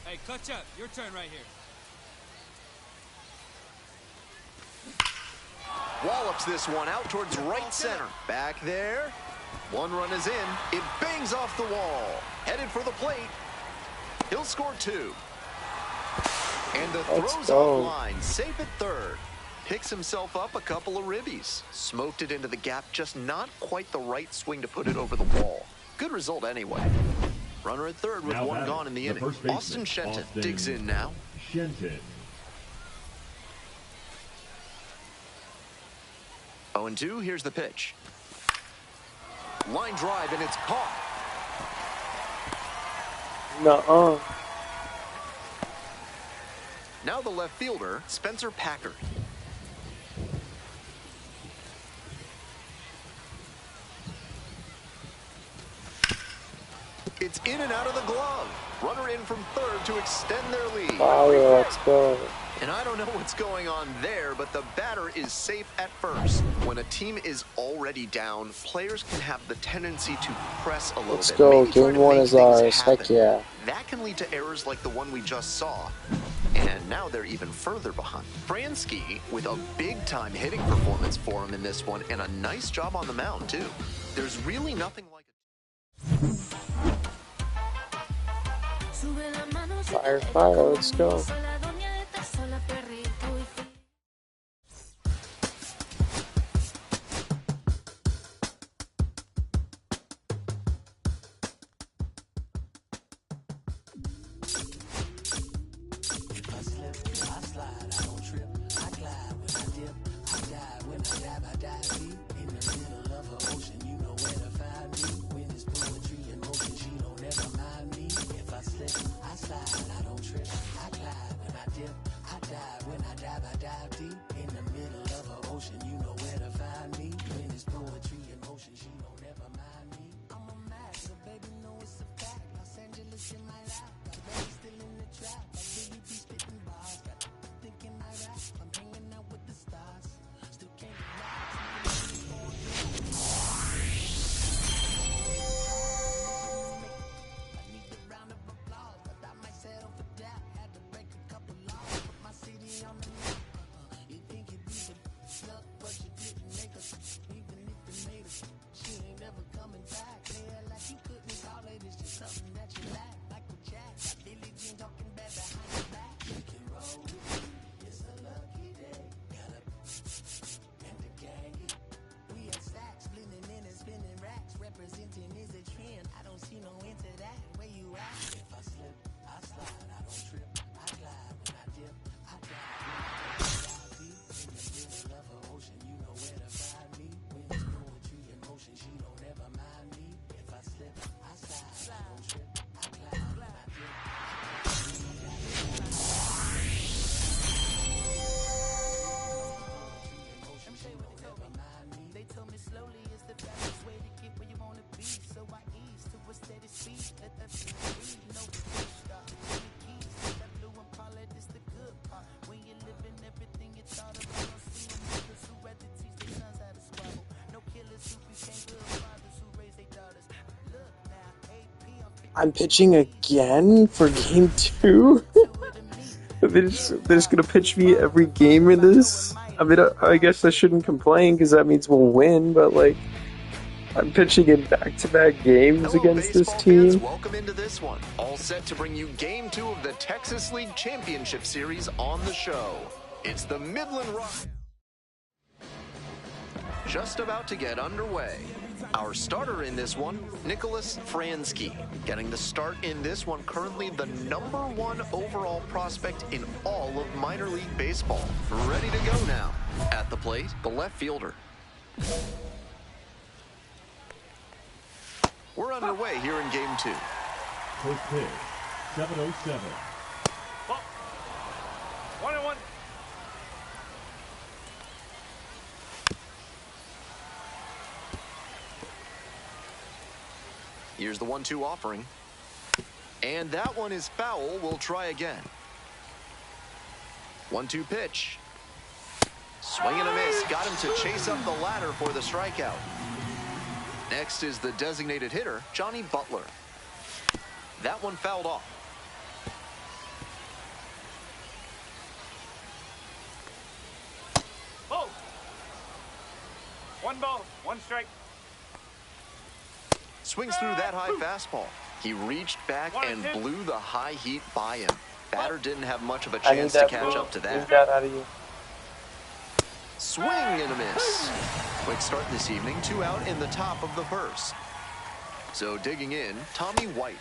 Hey, catch up. Your turn right here.
Wallops this one out towards right center. Back there. 1 run is in. It bangs off the wall. Headed for the plate. He'll score 2. And the throw's offline. Safe at third. Picks himself up a couple of ribbies. Smoked it into the gap. Just not quite the right swing to put it over the wall. Good result anyway. Runner at third with
Now
1 gone in the inning.
baseman,
Austin Shenton digs in now.
Shenton.
0-2, here's the pitch. Line drive, and it's caught.
Nuh-uh.
Now the left fielder, Spencer Packard. It's in and out of the glove. Runner in from third to extend their lead.
Fire, let's go.
And I don't know what's going on there, but the batter is safe at first. When a team is already down, players can have the tendency to press a little
Let's
bit.
go.
Maybe try
Game
to
1
make
is
things
ours.
happen.
Heck yeah.
That can lead to errors like the one we just saw. And now they're even further behind. Fransky with a big-time hitting performance for him in this one, and a nice job on the mound, too. There's really nothing like
Fire, fire, let's go. I'm pitching again for game 2? they're just gonna pitch me every game in this? I mean, I guess I shouldn't complain because that means we'll win, but like, I'm pitching in back-to-back games against this team.
Fans, welcome into this one. All set to bring you game 2 of the Texas League Championship Series on the show. It's the Midland Rock. Just about to get underway. Our starter in this one, Nicholas Fransky. Getting the start in this one, currently the #1 overall prospect in all of minor league baseball. Ready to go now. At the plate, the left fielder. We're underway here in game 2.
First pitch, 7:07.
1-1.
Here's the 1-2 offering. And that one is foul. We'll try again. 1-2 pitch. Swing and a miss. Got him to chase up the ladder for the strikeout. Next is the designated hitter, Johnny Butler. That one fouled off.
Oh! 1 ball, 1 strike.
Swings through that high fastball. He reached back and blew the high heat by him. Batter didn't have much of a chance to catch up to that.
Leave that out of you.
Swing and a miss. Quick start this evening, 2 out in the top of the first. So digging in, Tommy White.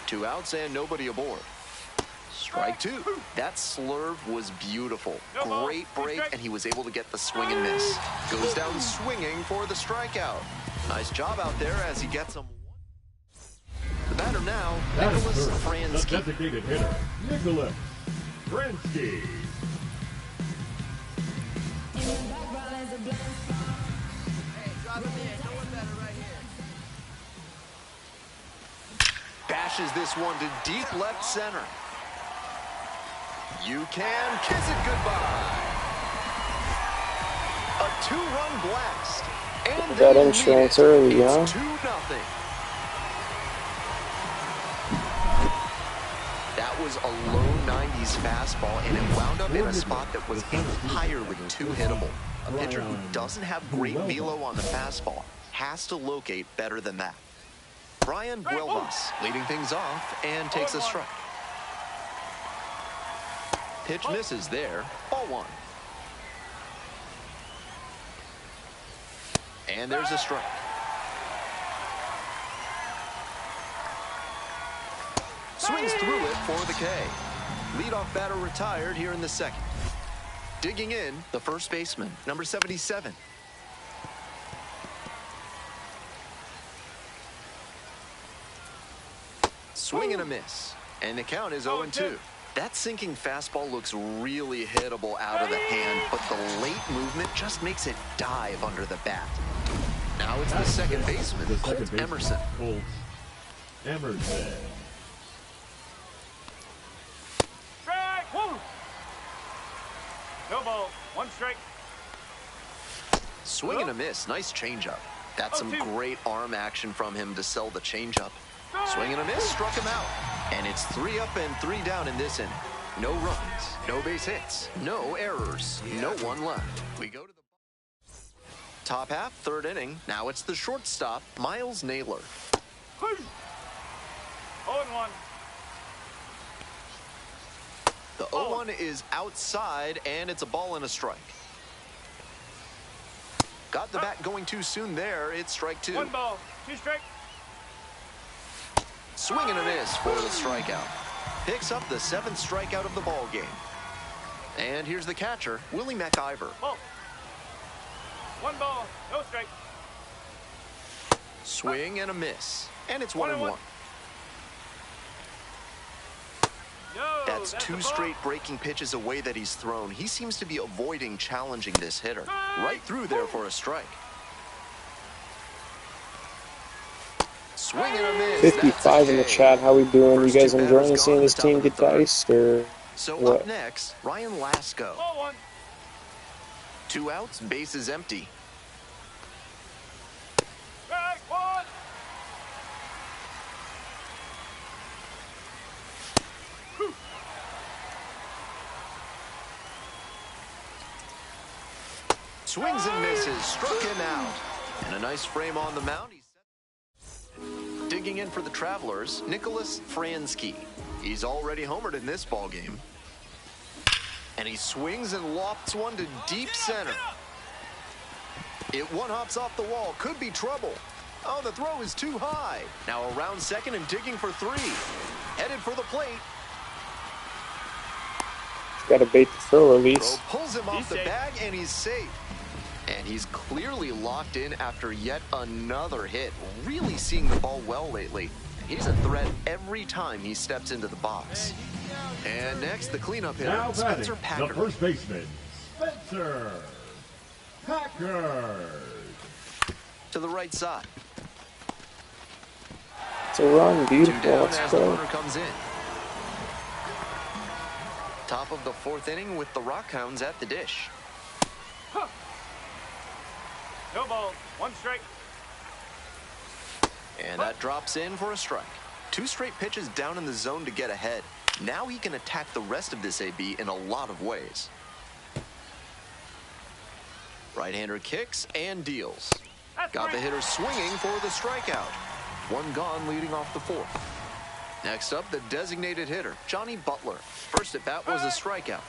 2 outs and nobody aboard. Strike 2. That slurve was beautiful. Great break, and he was able to get the swing and miss. Goes down swinging for the strikeout. Nice job out there as he gets him. The batter now, Nicholas Fransky.
The designated hitter, Nicholas Fransky.
Bashes this one to deep left center. You can kiss it goodbye. A 2-run blast. And
Got insurance early, huh?
It's 2-0. That was a low 90s fastball, and it wound up in a spot that was entirely too hittable. A pitcher who doesn't have great velo on the fastball has to locate better than that. Brian Buelvas leading things off and takes a strike. Pitch misses there. Ball 1. And there's a strike. Swings through it for the K. Leadoff batter retired here in the second. Digging in, the first baseman, number 77. Swing and a miss. And the count is 0-2. That sinking fastball looks really hittable out of the hand, but the late movement just makes it dive under the bat. Now it's the second baseman, Colt Emerson.
Colt Emerson.
Strike! Woo! No ball, 1 strike.
Swing and a miss. Nice changeup. That's some great arm action from him to sell the changeup. Swing and a miss, struck him out. And it's 3 up and 3 down in this inning. No runs, no base hits, no errors, no one left. We go to the top half, 3rd inning. Now it's the shortstop, Miles Naylor.
0-1.
The 0-1 is outside, and it's a ball and a strike. Got the bat going too soon there. It's strike 2.
1 ball, 2 strike.
Swing and a miss for the strikeout. Picks up the 7th strikeout of the ball game. And here's the catcher, Willie McIver.
Ball. 1 ball, no strike.
Swing and a miss. And it's 1-1. That's 2 straight breaking pitches away that he's thrown. He seems to be avoiding challenging this hitter. Right through there for a strike. Swing and a miss.
55 in the chat. How we doing? You guys enjoying seeing this team get diced, or
so
what?
Up next, Ryan Lasko. 2 outs, bases empty. Swings and misses, struck him out. And a nice frame on the mound. Digging in for the Travelers, Nicholas Fransky. He's already homered in this ball game. And he swings and lofts one to deep center. It one-hops off the wall, could be trouble. Oh, the throw is too high. Now around second and digging for 3. Headed for the plate.
Got to bait the throw release.
Throw pulls him off the bag, and he's safe. And he's clearly locked in after yet another hit. Really seeing the ball well lately. He's a threat every time he steps into the box. And next, the cleanup hitter,
Now
Spencer
batting,
Packard.
the first baseman, Spencer Packard.
To the right side.
It's a run,
2
beautiful.
down
Let's
as the
go.
runner comes in. Top of the 4th inning with the Rockhounds at the dish.
No ball. 1 strike.
And that drops in for a strike. 2 straight pitches down in the zone to get ahead. Now he can attack the rest of this AB in a lot of ways. Right-hander kicks and deals. Got the hitter swinging for the strikeout. 1 gone leading off the 4th. Next up, the designated hitter, Johnny Butler. First at bat was a strikeout.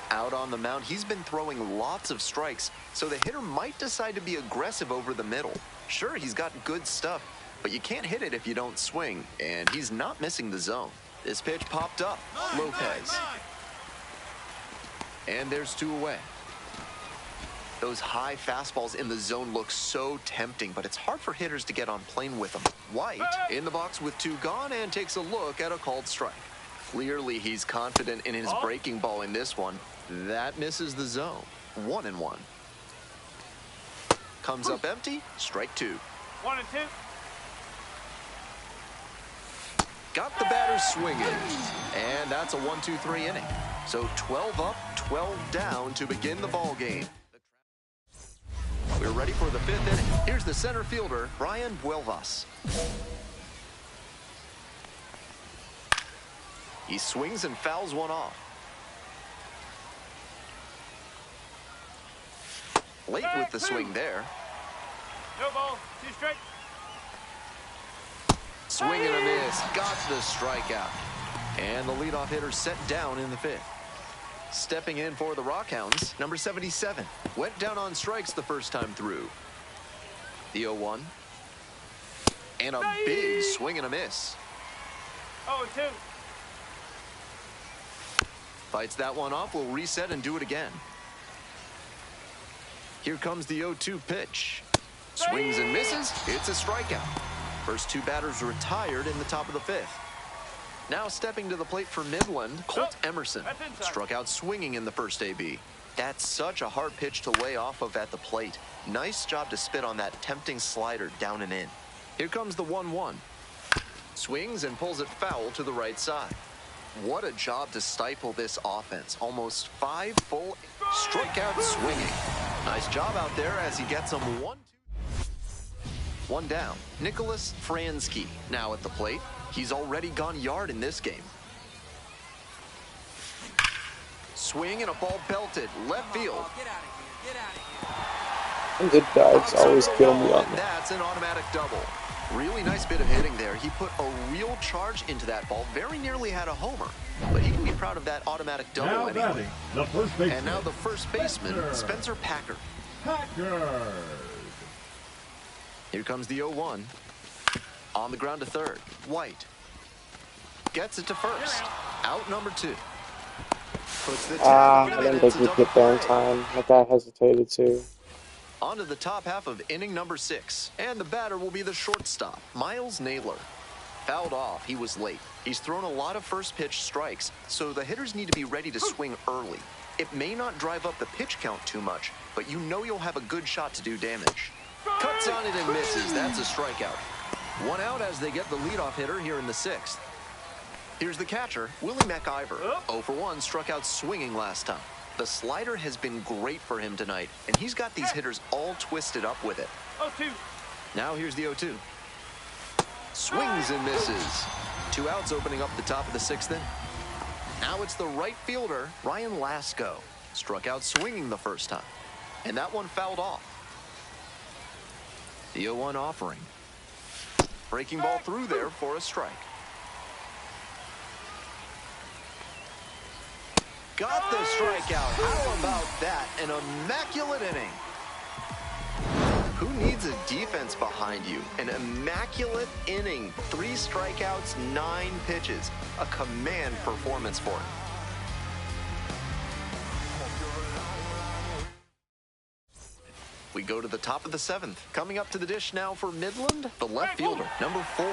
Out on the mound, he's been throwing lots of strikes, so the hitter might decide to be aggressive over the middle. Sure, he's got good stuff, but you can't hit it if you don't swing, and he's not missing the zone. This pitch popped up. Lopez. And there's 2 away. Those high fastballs in the zone look so tempting, but it's hard for hitters to get on plane with them. White in the box with 2 gone and takes a look at a called strike. Clearly, he's confident in his breaking ball in this one. That misses the zone. 1-1. Comes up empty. Strike 2.
1 and 2.
Got the batter swinging. And that's a 1-2-3 inning. So 12 up, 12 down to begin the ball game. We're ready for the 5th inning. Here's the center fielder, Brian Buelvas. He swings and fouls one off. Late with the swing there.
No ball. 2 strike.
Swing and a miss. Got the strikeout. And the leadoff hitter set down in the 5th. Stepping in for the Rockhounds, number 77. Went down on strikes the first time through. The 0-1. And a big swing and a miss.
0-2.
Fights that one off, will reset and do it again. Here comes the 0-2 pitch. Swings and misses. It's a strikeout. First 2 batters retired in the top of the 5th. Now stepping to the plate for Midland, Colt Emerson. Struck out swinging in the first AB. That's such a hard pitch to lay off of at the plate. Nice job to spit on that tempting slider down and in. Here comes the 1-1. Swings and pulls it foul to the right side. What a job to stifle this offense. Almost 5 full strikeout swinging. Nice job out there as he gets him 1-2. 1 down. Nicholas Fransky now at the plate. He's already gone yard in this game. Swing and a ball belted left field.
And good dives always kill me on that.
That's an automatic double. Really nice bit of hitting there. He put a real charge into that ball. Very nearly had a homer. But he can be proud of that automatic double
Now
anyway.
batting, the first baseman.
And now the first baseman, Spencer Packard.
Packard.
Here comes the 0-1. On the ground to third. White. Gets it to first. Out number 2. Puts the
I didn't think we'd get there in time. That guy hesitated too.
On to the top half of inning number 6. And the batter will be the shortstop, Miles Naylor. Fouled off, he was late. He's thrown a lot of first pitch strikes, so the hitters need to be ready to swing early. It may not drive up the pitch count too much, but you know you'll have a good shot to do damage. Cuts on it and misses. That's a strikeout. 1 out as they get the leadoff hitter here in the 6th. Here's the catcher, Willie McIver. 0 for 1, struck out swinging last time. The slider has been great for him tonight, and he's got these hitters all twisted up with it.
0-2.
Now here's the 0-2. Swings and misses. 2 outs opening up the top of the 6th inning. Now it's the right fielder, Ryan Lasko. Struck out swinging the first time. And that one fouled off. The 0-1 offering. Breaking ball through there for a strike. Got the strikeout. How about that? An immaculate inning. Who needs a defense behind you? An immaculate inning. 3 strikeouts, 9 pitches. A command performance for him. We go to the top of the 7th. Coming up to the dish now for Midland, the left fielder, number 4,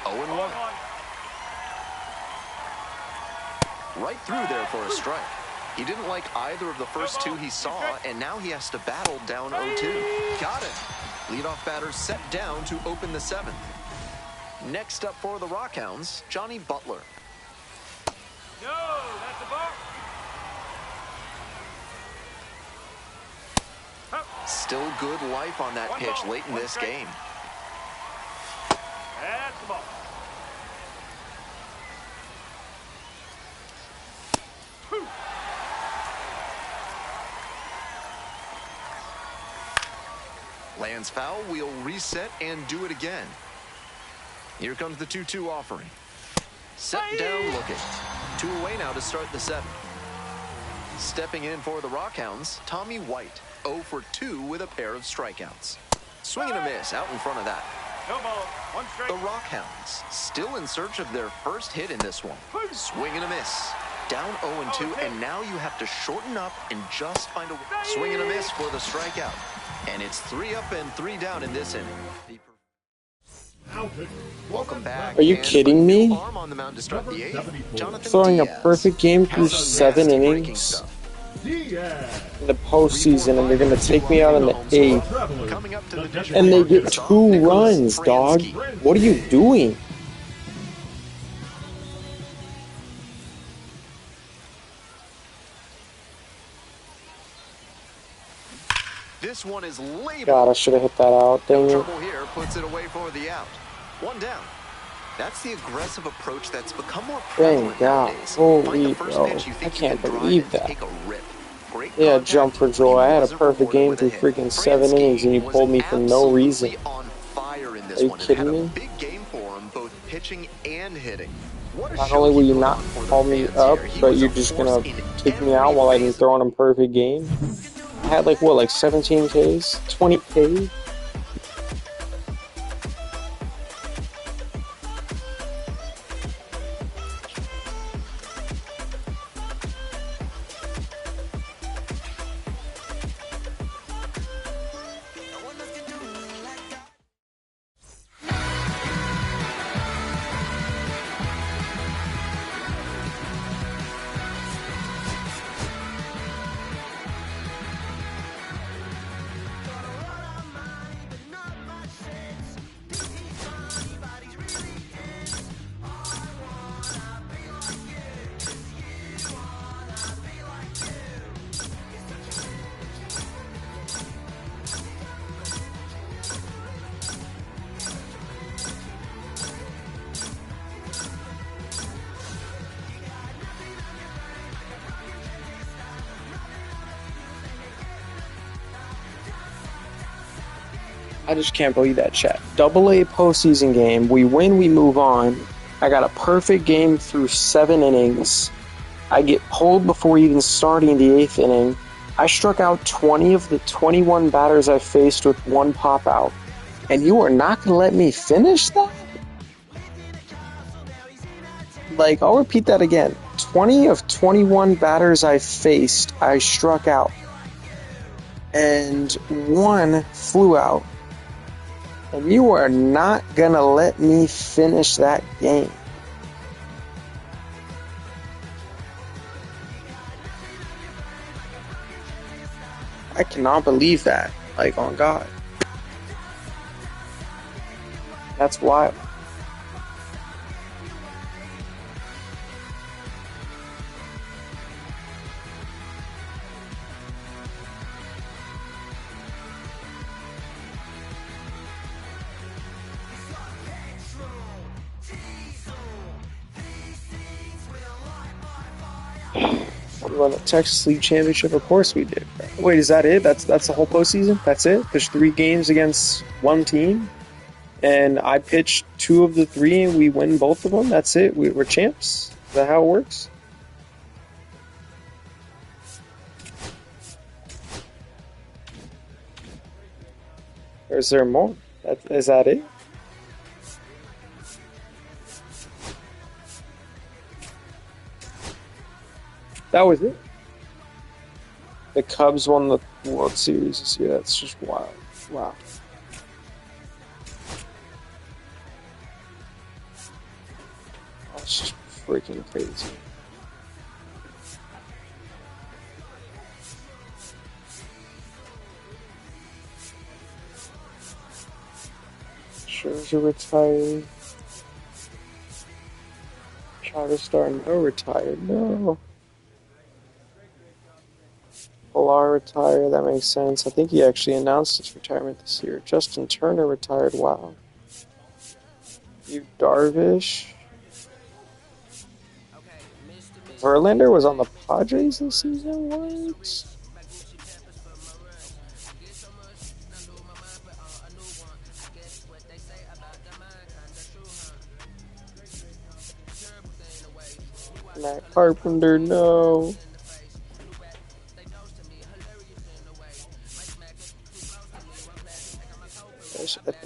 0-1. Right through there for a strike. He didn't like either of the first 2 he saw, and now he has to battle down 0-2. Got it. Leadoff batter set down to open the 7th. Next up for the Rockhounds, Johnny Butler.
No, that's a ball.
Still good life on that pitch late in this game.
That's the ball.
Lands foul, we'll reset and do it again. Here comes the 2-2 offering. Set down looking. 2 away now to start the 7th. Stepping in for the Rockhounds, Tommy White, 0 for 2 with a pair of strikeouts. Swing and a miss out in front of that.
No ball, 1 strike.
The Rockhounds still in search of their first hit in this one. Swing and a miss. Down 0-2, and now you have to shorten up and just find a swing and a miss for the strikeout. And it's 3 up and 3 down in this inning. Welcome back.
Are you kidding me?
On the mound to start the 8th. Jonathan
Throwing a
Diaz.
perfect game through 7 innings in the postseason, and they're going to take me out in the 8th.
Coming up to the
And they get 2 runs, dog. What are you doing?
This one is labeled.
God, I should have hit that out. Dang it.
Trouble here puts it away for the out. 1 down. That's the aggressive approach that's become more prevalent
Dang God.
nowadays.
Holy bro. I can't believe that. Yeah, jump for joy. I had a perfect game through freaking 7 innings, and you pulled me for no reason. Are you kidding me?
Big game for him, both pitching and hitting.
Not only will you not call me up, but you're just gonna take me out while I didn't throw in a perfect game. I had like what, like 17 Ks, 20 K. I just can't believe that, chat. AA postseason game. We win, we move on. I got a perfect game through 7 innings. I get pulled before even starting the 8th inning. I struck out 20 of the 21 batters I faced with 1 pop out. And you are not going to let me finish that? Like, I'll repeat that again. 20 of 21 batters I faced, I struck out. And 1 flew out. And you are not gonna let me finish that game. I cannot believe that. Like, on God. That's wild. We won the Texas League Championship? Of course we did, bro. Wait, is that it? That's the whole postseason? That's it? There's 3 games against one team, and I pitched 2 of the 3, and we win both of them. That's it. We're champs. Is that how it works? Or is there more? Is that it? That was it. The Cubs won the World Series this year. That's just wild. Wow. That's just freaking crazy. Scherzer retired. Travis Star, no, retired. No. Pilar retired. That makes sense. I think he actually announced his retirement this year. Justin Turner retired. Wow. You Darvish. Verlander was on the Padres this season? What? Matt Carpenter, no.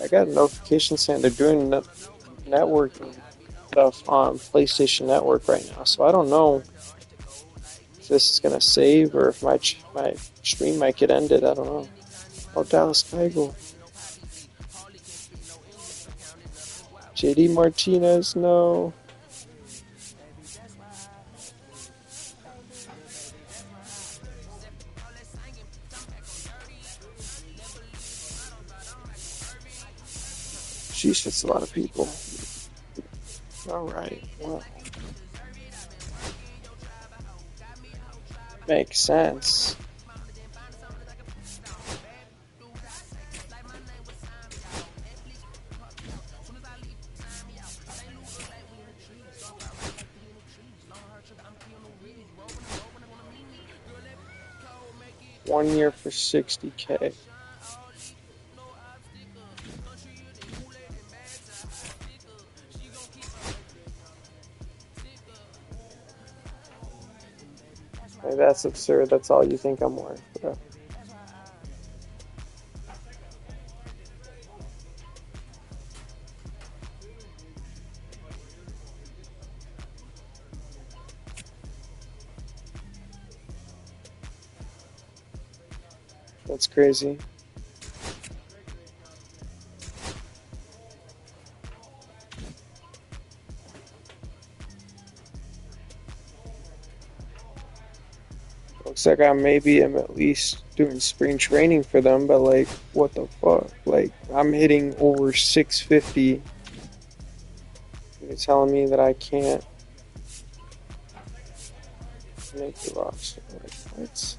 I got a notification saying they're doing networking stuff on PlayStation Network right now, so I don't know if this is gonna save or if my stream might get ended. I don't know. Oh, Dallas Keuchel. JD Martinez, no. Sheesh, that's a lot of people. Alright, well. Makes sense. One year for $60K. Like, that's absurd. That's all you think I'm worth, bro. That's crazy. Looks like I maybe am at least doing spring training for them, but like, what the fuck? Like, I'm hitting over 650. You're telling me that I can't make the roster? Like, what?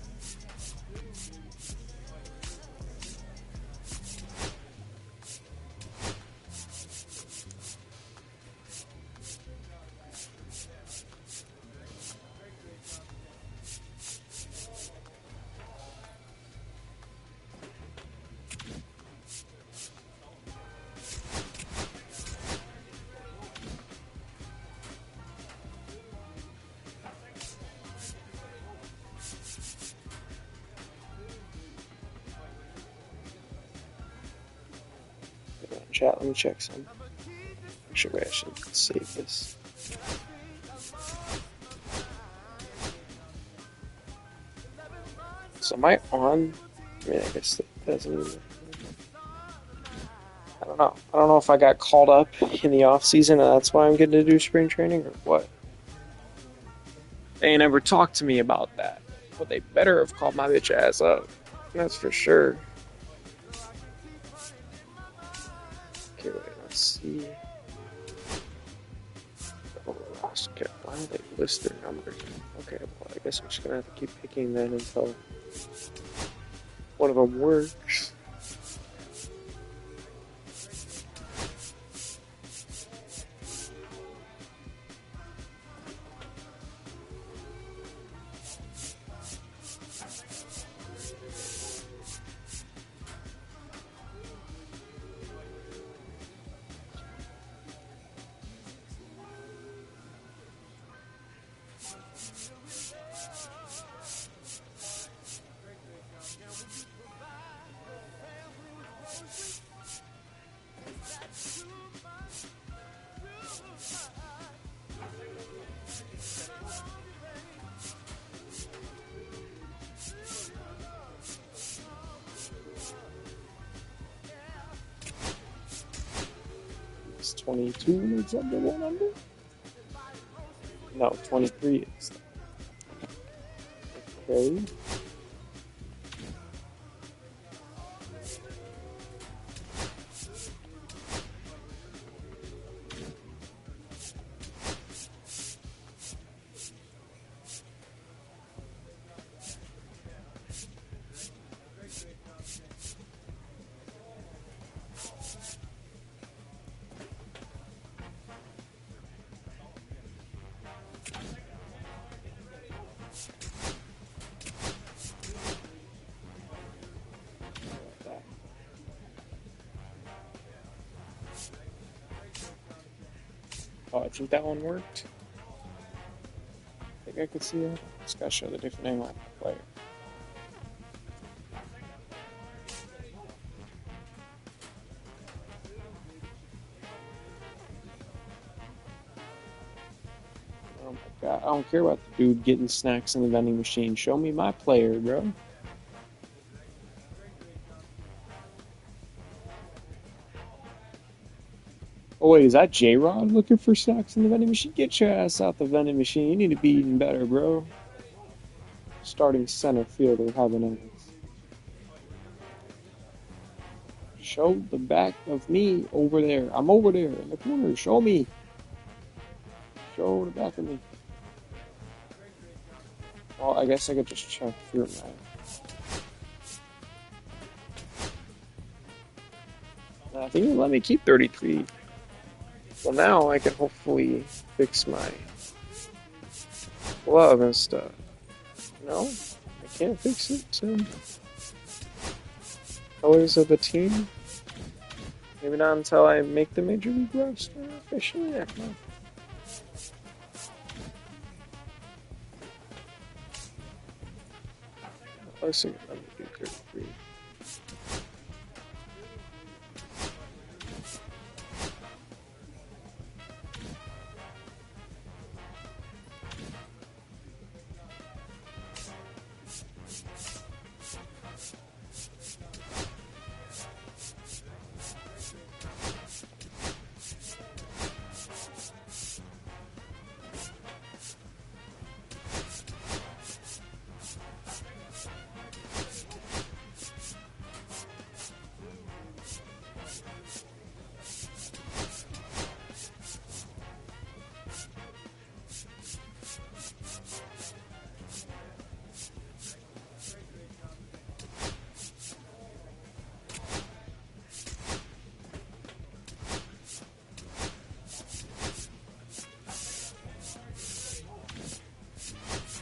Chat, let me check some. Actually, I should save this. So am I on? I mean, I guess that doesn't even... I don't know. I don't know if I got called up in the off season and that's why I'm getting to do spring training or what. They ain't ever talked to me about that. But they better have called my bitch ass up. That's for sure. Okay, wait, let's see. Oh, okay, why do they list their numbers? Okay, well, I guess I'm just gonna have to keep picking then until one of them works. It's 22 needs under 1 under? No, 23 is. Okay. Oh, I think that one worked. I think I could see it. Just gotta show the different angle of the player. Oh my god, I don't care about the dude getting snacks in the vending machine. Show me my player, bro. Oh wait, is that J-Rod looking for snacks in the vending machine? Get your ass out the vending machine. You need to be eating better, bro. Starting center fielder having a show the back of me over there. I'm over there in the corner. Show me. Show the back of me. Well, I guess I could just check through my. I think it let me keep 33. Well, now I can hopefully fix my glove and stuff. No, I can't fix it. So. Colors of the team. Maybe not until I make the Major League roster officially. Yeah, no. Looks like let me do 33.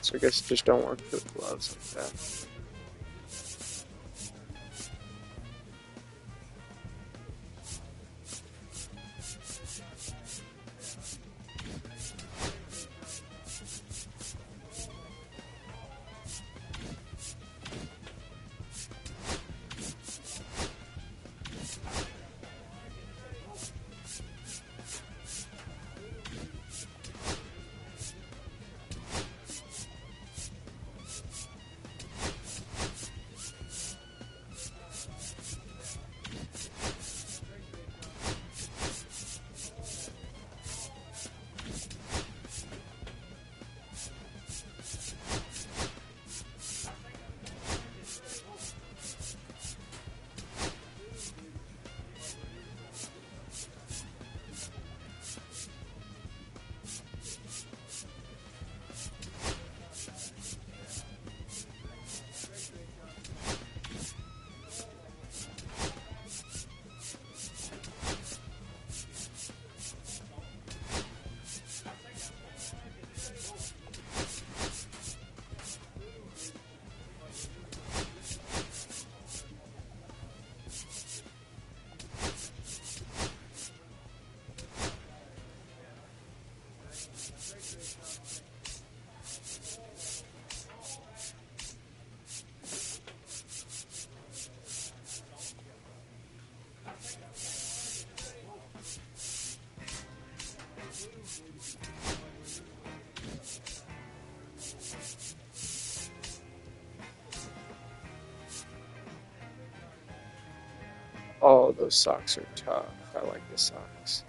So I guess just don't work for the gloves like that. Oh, those socks are tough. I like the socks.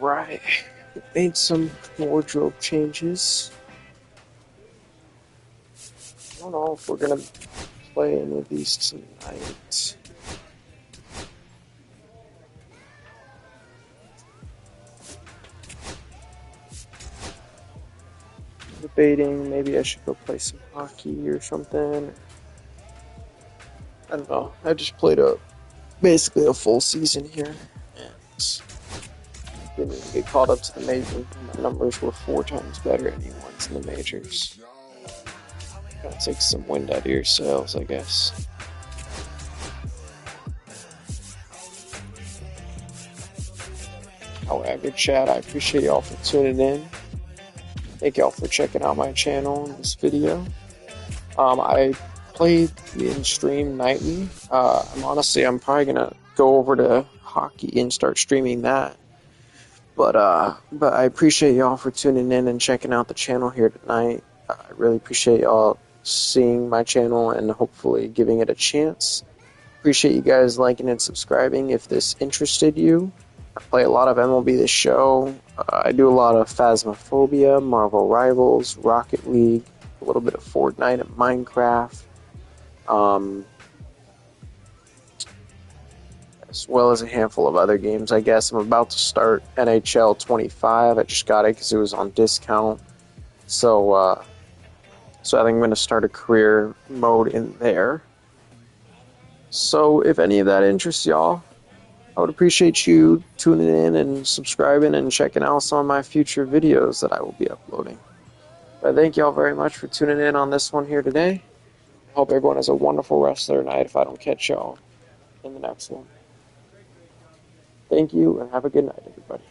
Alright, made some wardrobe changes. I don't know if we're gonna play any of these tonight. Debating maybe I should go play some hockey or something. I don't know. I just played basically a full season here and didn't even get caught up to the majors. My numbers were 4 times better than anyone's in the majors. Kind of takes some wind out of your sails, I guess. However, chat, I appreciate y'all for tuning in. Thank y'all for checking out my channel in this video. I play and stream nightly. I'm probably gonna go over to hockey and start streaming that. But I appreciate y'all for tuning in and checking out the channel here tonight. I really appreciate y'all seeing my channel and hopefully giving it a chance. Appreciate you guys liking and subscribing if this interested you. I play a lot of MLB The Show. I do a lot of Phasmophobia, Marvel Rivals, Rocket League, a little bit of Fortnite and Minecraft. As well as a handful of other games, I guess. I'm about to start NHL 25. I just got it because it was on discount. So I think I'm going to start a career mode in there. So if any of that interests y'all, I would appreciate you tuning in and subscribing and checking out some of my future videos that I will be uploading. But thank y'all very much for tuning in on this one here today. I hope everyone has a wonderful rest of their night if I don't catch y'all in the next one. Thank you, and have a good night, everybody.